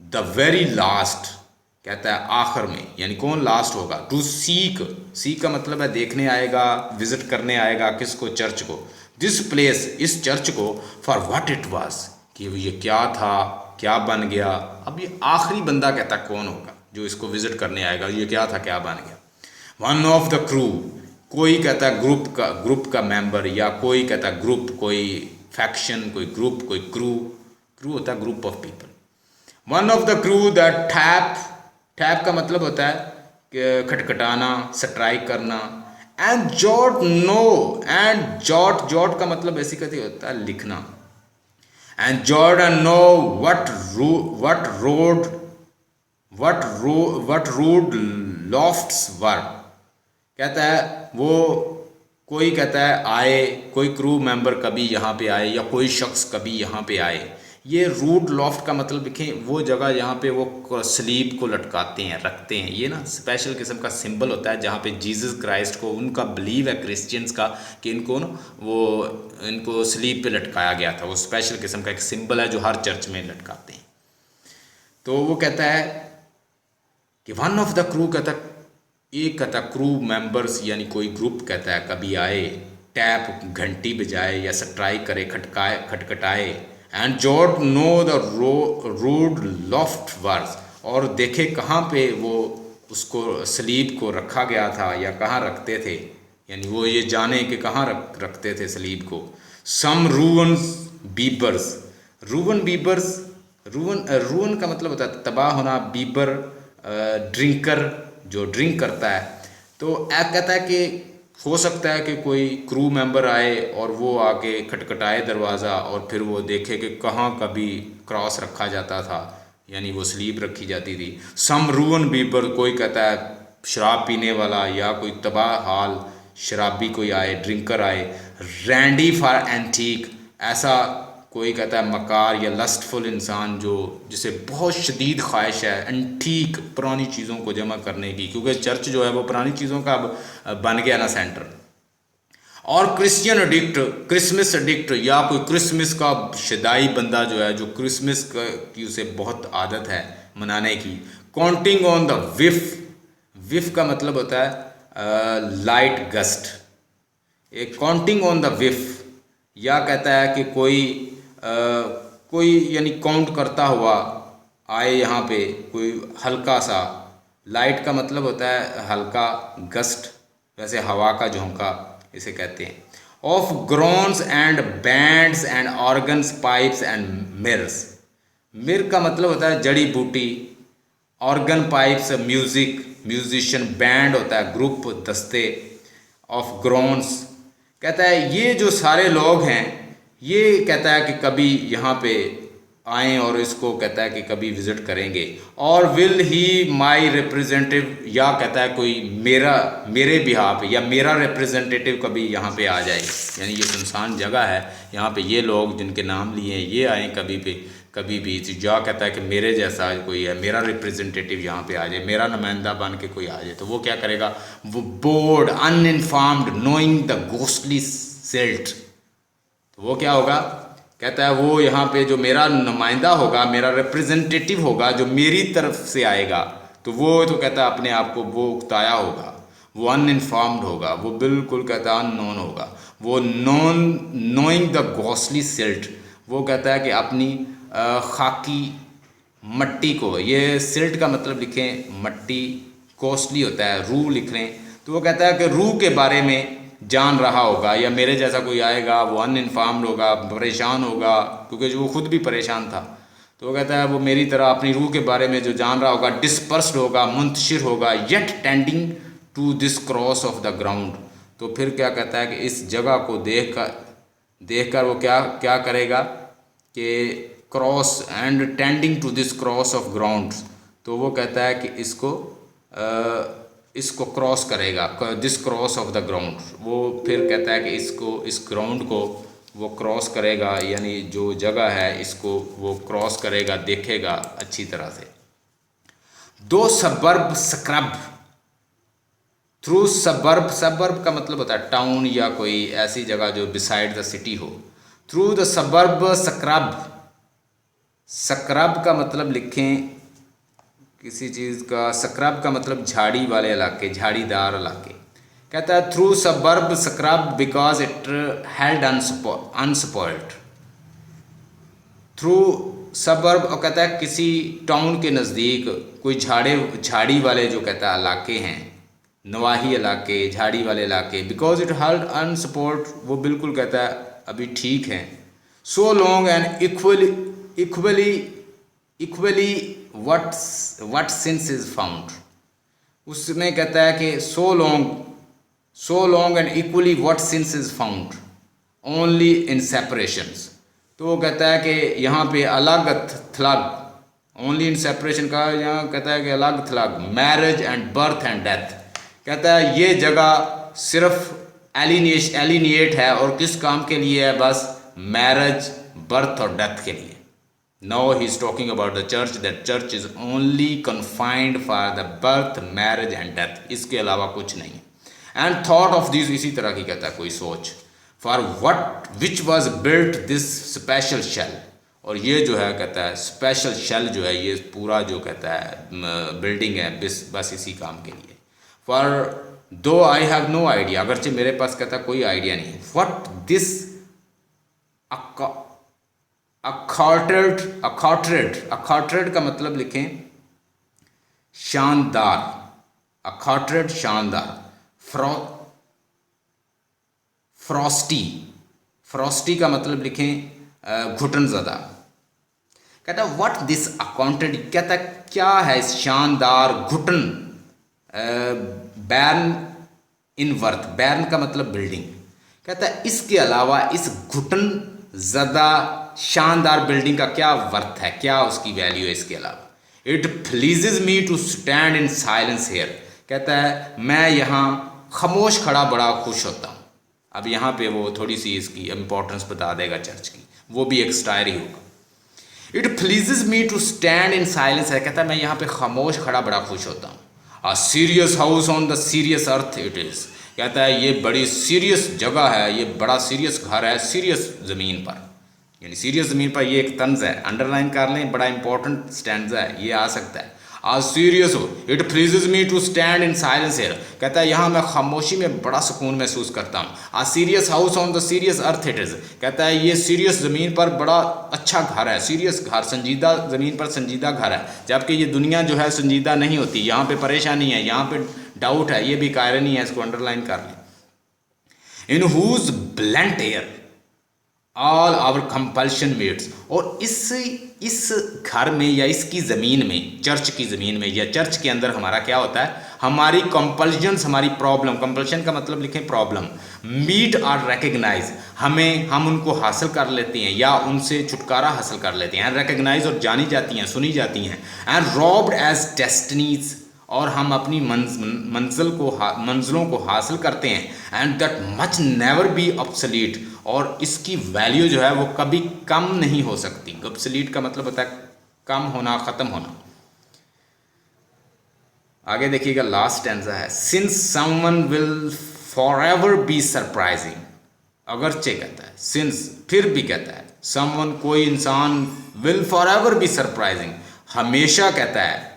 द वेरी लास्ट, कहता है आखिर में, यानी कौन लास्ट होगा। टू सीक, सीक का मतलब है देखने आएगा, विजिट करने आएगा, किसको, चर्च को। दिस प्लेस, इस चर्च को, फॉर व्हाट इट वाज, कि ये क्या था, क्या बन गया। अब ये आखिरी बंदा कहता कौन होगा जो इसको विजिट करने आएगा, ये क्या था, क्या बन गया। वन ऑफ द क्रू, कोई कहता है ग्रुप का मेंबर, या कोई कहता है ग्रुप, कोई फैक्शन, कोई ग्रुप, कोई क्रू होता है group of people. One of the crew that tap का मतलब होता है खटखटाना, स्ट्राइक करना। And jot know, and jot का मतलब बेसिकली होता है लिखना। And jot and know what rood lofts were, कहता है वो कोई कहता है आए, कोई क्रू मेंबर कभी यहाँ पे आए, या कोई शख्स कभी यहाँ पे आए। ये रूड लॉफ्ट का मतलब देखें वो जगह जहाँ पे वो स्लीप को लटकाते हैं, रखते हैं, ये ना स्पेशल किस्म का सिंबल होता है, जहाँ पे जीसस क्राइस्ट को, उनका बिलीव है क्रिश्चियंस का कि इनको ना इनको स्लीप पे लटकाया गया था, वो स्पेशल किस्म का एक सिंबल है जो हर चर्च में लटकाते हैं। तो वो कहता है कि वन ऑफ द क्रू, कहता एक कहता क्रू मेंबर्स यानी कोई ग्रुप कहता है कभी आए, टैप घंटी बजाए या स्ट्राइक करे, खटखटाए। And jot know the rood loft were, और देखे कहाँ पे वो उसको स्लीप को रखा गया था या कहाँ रखते थे, यानी वो ये जाने कि कहाँ रखते थे स्लीप को। सम रूवन बीबर्स, रूवन का मतलब होता है तबाह होना, बीबर ड्रिंकर, जो ड्रिंक करता है। तो कहता है कि हो सकता है कि कोई क्रू मेंबर आए और वो आके खटखटाए दरवाज़ा और फिर वो देखे कि कहाँ कभी क्रॉस रखा जाता था, यानी वो स्लीप रखी जाती थी। सम रूवन बीबर, कोई कहता है शराब पीने वाला या कोई तबाह हाल शराबी कोई आए, ड्रिंकर आए। रैंडी फॉर एंटीक, ऐसा कोई कहता है मकार या लस्टफुल इंसान जो जिसे बहुत शदीद ख्वाहिश है एंटीक, पुरानी चीज़ों को जमा करने की, क्योंकि चर्च जो है वो पुरानी चीज़ों का बन गया ना सेंटर। और क्रिश्चियन एडिक्ट, क्रिसमस एडिक्ट, या कोई क्रिसमस का शदाई बंदा जो है, जो क्रिसमस की उसे बहुत आदत है मनाने की। काउंटिंग ऑन द विफ का मतलब होता है लाइट गस्ट, एक काउंटिंग ऑन द विफ, या कहता है कि कोई कोई यानी काउंट करता हुआ आए यहाँ पे, कोई हल्का सा, लाइट का मतलब होता है हल्का, गस्ट वैसे हवा का झोंका इसे कहते हैं। Of gowns and bands and organs pipes and myrrhs, myrrh का मतलब होता है जड़ी बूटी, organ pipes music, musician, band होता है ग्रुप, दस्ते। ऑफ ग्रोन्स कहता है ये जो सारे लोग हैं, ये कहता है कि कभी यहाँ पे आएँ और इसको कहता है कि कभी विज़िट करेंगे। और विल ही माई रिप्रेजेंटेटिव, या कहता है कोई मेरे बिहाफ या मेरा रिप्रेजेंटेटिव कभी यहाँ पे आ जाए, यानी ये सुनसान जगह है, यहाँ पे ये लोग जिनके नाम लिए हैं ये आएँ कभी भी, या कहता है कि मेरे जैसा कोई है, मेरा रिप्रेजेंटेटिव यहाँ पे आ जाए, मेरा नुमाइंदा बन के कोई आ जाए, तो वो क्या करेगा, वो board uninformed knowing the ghostly silt, तो वो क्या होगा, कहता है वो यहाँ पे जो मेरा नुमाइंदा होगा, मेरा रिप्रेजेंटेटिव होगा, जो मेरी तरफ से आएगा, तो वो तो कहता है अपने आप को वो उकताया होगा, वो अनइन्फॉर्म्ड होगा, वो बिल्कुल कहता है अननोन होगा, वो नोइंग द घोस्टली सिल्ट, वो कहता है कि अपनी खाकी मट्टी को, ये सिल्ट का मतलब लिखें मट्टी, कॉस्टली होता है रूह लिख लें, तो वो कहता है कि रूह के बारे में जान रहा होगा, या मेरे जैसा कोई आएगा वो अनइन्फॉर्म्ड होगा, परेशान होगा, क्योंकि जो वो खुद भी परेशान था, तो वो कहता है वो मेरी तरह अपनी रूह के बारे में जो जान रहा होगा, डिस्पर्स्ड होगा, मुंतशिर होगा, yet tending to this cross of the ground, तो फिर क्या कहता है कि इस जगह को देख कर वो क्या करेगा कि cross and tending to this cross of ground, तो वो कहता है कि इसको क्रॉस करेगा, this cross of the ground, वो फिर कहता है कि इस ग्राउंड को वो क्रॉस करेगा, यानी जो जगह है इसको वो क्रॉस करेगा, देखेगा अच्छी तरह से। दो सबर्ब स्क्रब थ्रू सबर्ब का मतलब होता है टाउन या कोई ऐसी जगह जो बिसाइड द सिटी हो। थ्रू द सबर्ब स्क्रब का मतलब लिखें किसी चीज़ का, स्क्रब का मतलब झाड़ी वाले इलाके, झाड़ीदार इलाके। कहता है through suburb scrub because it held unspoiled, through suburb, और कहता है किसी टाउन के नज़दीक कोई झाड़ी वाले जो कहता है इलाके हैं, नवाही इलाके, झाड़ी वाले इलाके, बिकॉज इट हेल्ड अनस्पॉइल्ड, वो बिल्कुल कहता है अभी ठीक हैं। So long and equally what since is found, उसमें कहता है कि so long and equally what since is found only in separations, तो वो कहता है कि यहाँ पे अलग थलग, only in separation का यहाँ कहता है कि अलग थलग, marriage and birth and death, कहता है ये जगह सिर्फ एलिनिएट है, और किस काम के लिए है, बस मैरिज, बर्थ और डेथ के लिए। Now he is talking about the church, that church is only confined for the birth, marriage and death, इसके अलावा कुछ नहीं। And thought of these, इसी तरह की कहता है कोई सोच, for which was built this special shell, और ये जो है कहता है स्पेशल शेल जो है, ये पूरा जो कहता है बिल्डिंग है बस इसी काम के लिए। For though I have no idea, अगरचे मेरे पास कहता है कोई आइडिया नहीं, what this अकॉर्टेड का मतलब लिखें शानदार, अकॉर्टेड शानदार, फ्रॉस्टी का मतलब लिखें घुटन ज़दा। कहता है व्हाट दिस अकाउंटेड, कहता क्या है इस शानदार घुटन, बैर्न इन वर्थ, बैर्न का मतलब बिल्डिंग, कहता है इसके अलावा इस घुटन ज़दा शानदार बिल्डिंग का क्या वर्थ है, क्या उसकी वैल्यू है इसके अलावा। It pleases me to stand in silence here, कहता है मैं यहाँ खामोश खड़ा बड़ा खुश होता हूँ। अब यहाँ पे वो थोड़ी सी इसकी इम्पोर्टेंस बता देगा चर्च की, वो भी एक स्टायर ही होगा। It pleases me to stand in silence है, कहता है मैं यहाँ पे खामोश खड़ा बड़ा खुश होता हूँ। अ serious house on the serious earth it is, कहता है ये बड़ी सीरियस जगह है, ये बड़ा सीरियस घर है सीरियस ज़मीन पर, यानी सीरियस ज़मीन पर, ये एक तंज है, अंडरलाइन कर लें, बड़ा इंपॉर्टेंट स्टैंजा है, ये आ सकता है। आज सीरियस हो, it pleases me to stand in silence here, कहता है यहाँ मैं खामोशी में बड़ा सुकून महसूस करता हूँ। A serious house on the serious earth it is, कहता है ये सीरियस ज़मीन पर बड़ा अच्छा घर है, सीरियस घर, संजीदा ज़मीन पर संजीदा घर है, जबकि ये दुनिया जो है संजीदा नहीं होती, यहाँ पे परेशानी है, यहाँ पे डाउट है, ये भी एक आयरनी है, इसको अंडरलाइन कर लें। In whose blunt air all our compulsion weights, और इस घर में या इसकी ज़मीन में, चर्च की ज़मीन में या चर्च के अंदर हमारा क्या होता है, हमारी कंपल्शंस, हमारी प्रॉब्लम, कंपल्शन का मतलब लिखें प्रॉब्लम, मीट और रिकग्नाइज, हम उनको हासिल कर लेते हैं या उनसे छुटकारा हासिल कर लेते हैं, रिकग्नाइज और जानी जाती हैं, सुनी जाती हैं, एंड रॉब्ड एज डेस्टिनीज, और हम अपनी मंजिलों को हासिल करते हैं, and that much never be obsolete, और इसकी वैल्यू जो है वो कभी कम नहीं हो सकती। ऑब्सोलीट का मतलब होता है कम होना, ख़त्म होना। आगे देखिएगा, लास्ट स्टैंजा है, since someone will forever B surprising, अगरचे कहता है, सिंस फिर भी कहता है, समवन कोई इंसान, विल फॉरएवर बी सरप्राइजिंग हमेशा कहता है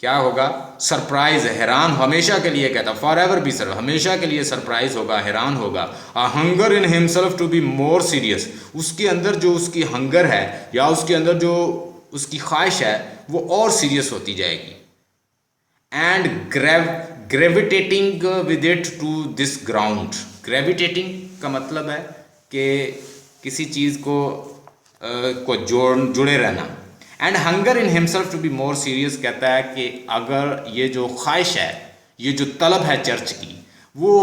क्या होगा, सरप्राइज, हैरान हमेशा के लिए कहता, फॉर एवर भी सर हमेशा के लिए सरप्राइज होगा, हैरान होगा। A hunger in himself to be more serious, उसके अंदर जो उसकी हंगर है या उसके अंदर जो उसकी ख्वाहिश है वो और सीरियस होती जाएगी। And gravitating with it to this ground, gravitating का मतलब है कि किसी चीज़ को जुड़े रहना। And hunger in himself to be more serious कहता है कि अगर ये जो ख्वाहिश है, ये जो तलब है चर्च की, वो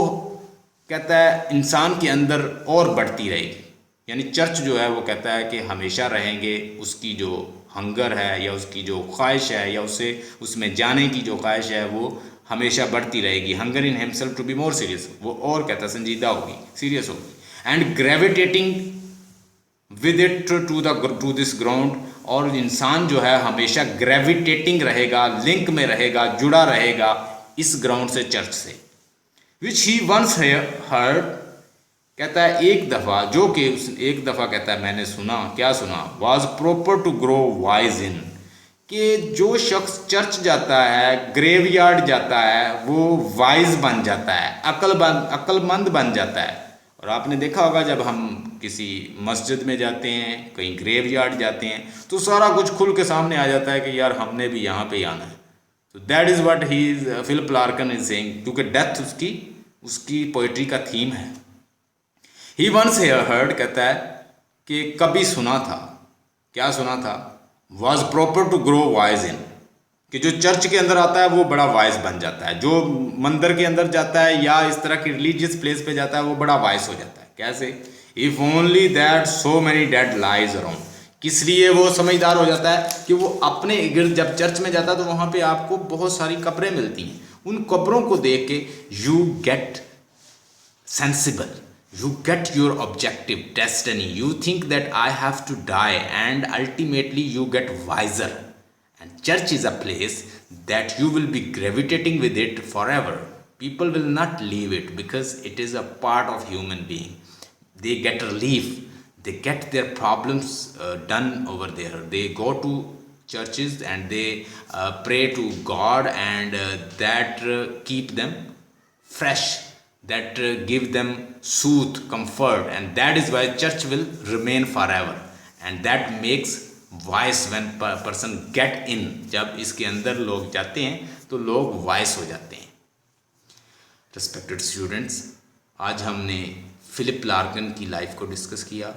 कहता है इंसान के अंदर और बढ़ती रहेगी, यानी चर्च जो है वो कहता है कि हमेशा रहेंगे, उसकी जो हंगर है या उसकी जो ख्वाहिश है या उसमें जाने की जो ख्वाहिश है वो हमेशा बढ़ती रहेगी। Hunger in himself to be more serious, वो और कहता है संजीदा होगी, सीरियस होगी। And gravitating with it to this ground, और इंसान जो है हमेशा ग्रेविटेटिंग रहेगा, लिंक में रहेगा, जुड़ा रहेगा इस ग्राउंड से, चर्च से। विच ही वंस हर्ड, कहता है एक दफ़ा, जो कि एक दफ़ा कहता है मैंने सुना, क्या सुना, was proper to grow wise in, कि जो शख्स चर्च जाता है, ग्रेवयार्ड जाता है, वो वाइज बन जाता है, अक्लमंद बन जाता है। और आपने देखा होगा जब हम किसी मस्जिद में जाते हैं, कहीं ग्रेवयार्ड जाते हैं, तो सारा कुछ खुल के सामने आ जाता है कि यार हमने भी यहाँ पे आना है। तो that is what he Philip Larkin is saying, क्योंकि डेथ उसकी पोइट्री का थीम है। ही वंस हर्ड, कहता है कि कभी सुना था, क्या सुना था, was proper to grow wise in, कि जो चर्च के अंदर आता है वो बड़ा वाइज बन जाता है, जो मंदिर के अंदर जाता है या इस तरह की रिलीजियस प्लेस पे जाता है वो बड़ा वाइज हो जाता है। कैसे, if only that so many dead lies around, किस लिए वो समझदार हो जाता है कि वो अपने इर्द, जब चर्च में जाता है तो वहाँ पे आपको बहुत सारी कब्रें मिलती हैं, उन कब्रों को देख के you get sensible, you get your objective destiny, you think that I have to die, and ultimately you get wiser. And church is a place that you will be gravitating with it forever. People will not leave it because it is a part of human being. They get relief, they get their problems done over there. They go to churches and they pray to God, and that keep them fresh, that give them soothe, comfort, and that is why church will remain forever, and that makes wise when person get in, जब इसके अंदर लोग जाते हैं तो लोग wise हो जाते हैं। Respected students, आज हमने फिलिप लार्कन की लाइफ को डिस्कस किया,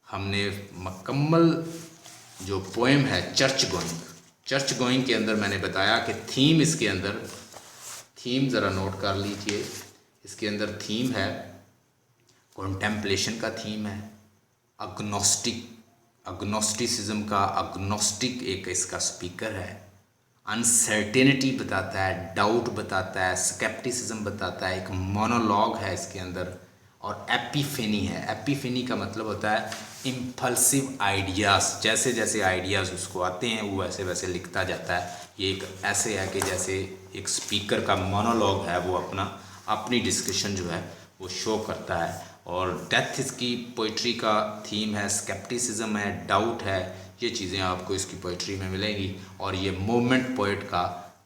हमने मुकम्मल जो पोएम है चर्च गोइंग के अंदर मैंने बताया कि थीम, इसके अंदर थीम ज़रा नोट कर लीजिए, इसके अंदर थीम है कॉन्टेम्पलेशन का थीम है, अग्नोस्टिसिज्म का, अग्नोस्टिक एक इसका स्पीकर है, अनसर्टेनिटी बताता है, डाउट बताता है, स्केप्टिसिज्म बताता है, एक मोनोलॉग है इसके अंदर, और एपिफेनी है। एपिफेनी का मतलब होता है इम्पल्सिव आइडियाज़, जैसे जैसे आइडियाज़ उसको आते हैं वो वैसे वैसे लिखता जाता है। ये एक ऐसे है कि जैसे एक स्पीकर का मोनोलॉग है, वो अपनी डिस्कशन जो है वो शो करता है। और डेथ इसकी पोइट्री का थीम है, स्केप्टिसिज्म है, डाउट है, ये चीज़ें आपको इसकी पोइट्री में मिलेंगी। और ये मूवमेंट पोइट का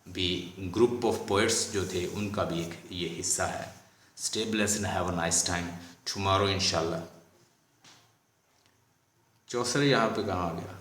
भी ग्रुप ऑफ पोइट्स जो थे उनका भी एक ये हिस्सा है। Stay blessed and have a nice time. Tomorrow इंशाल्लाह। चौसर यहाँ पे कहाँ आ गया?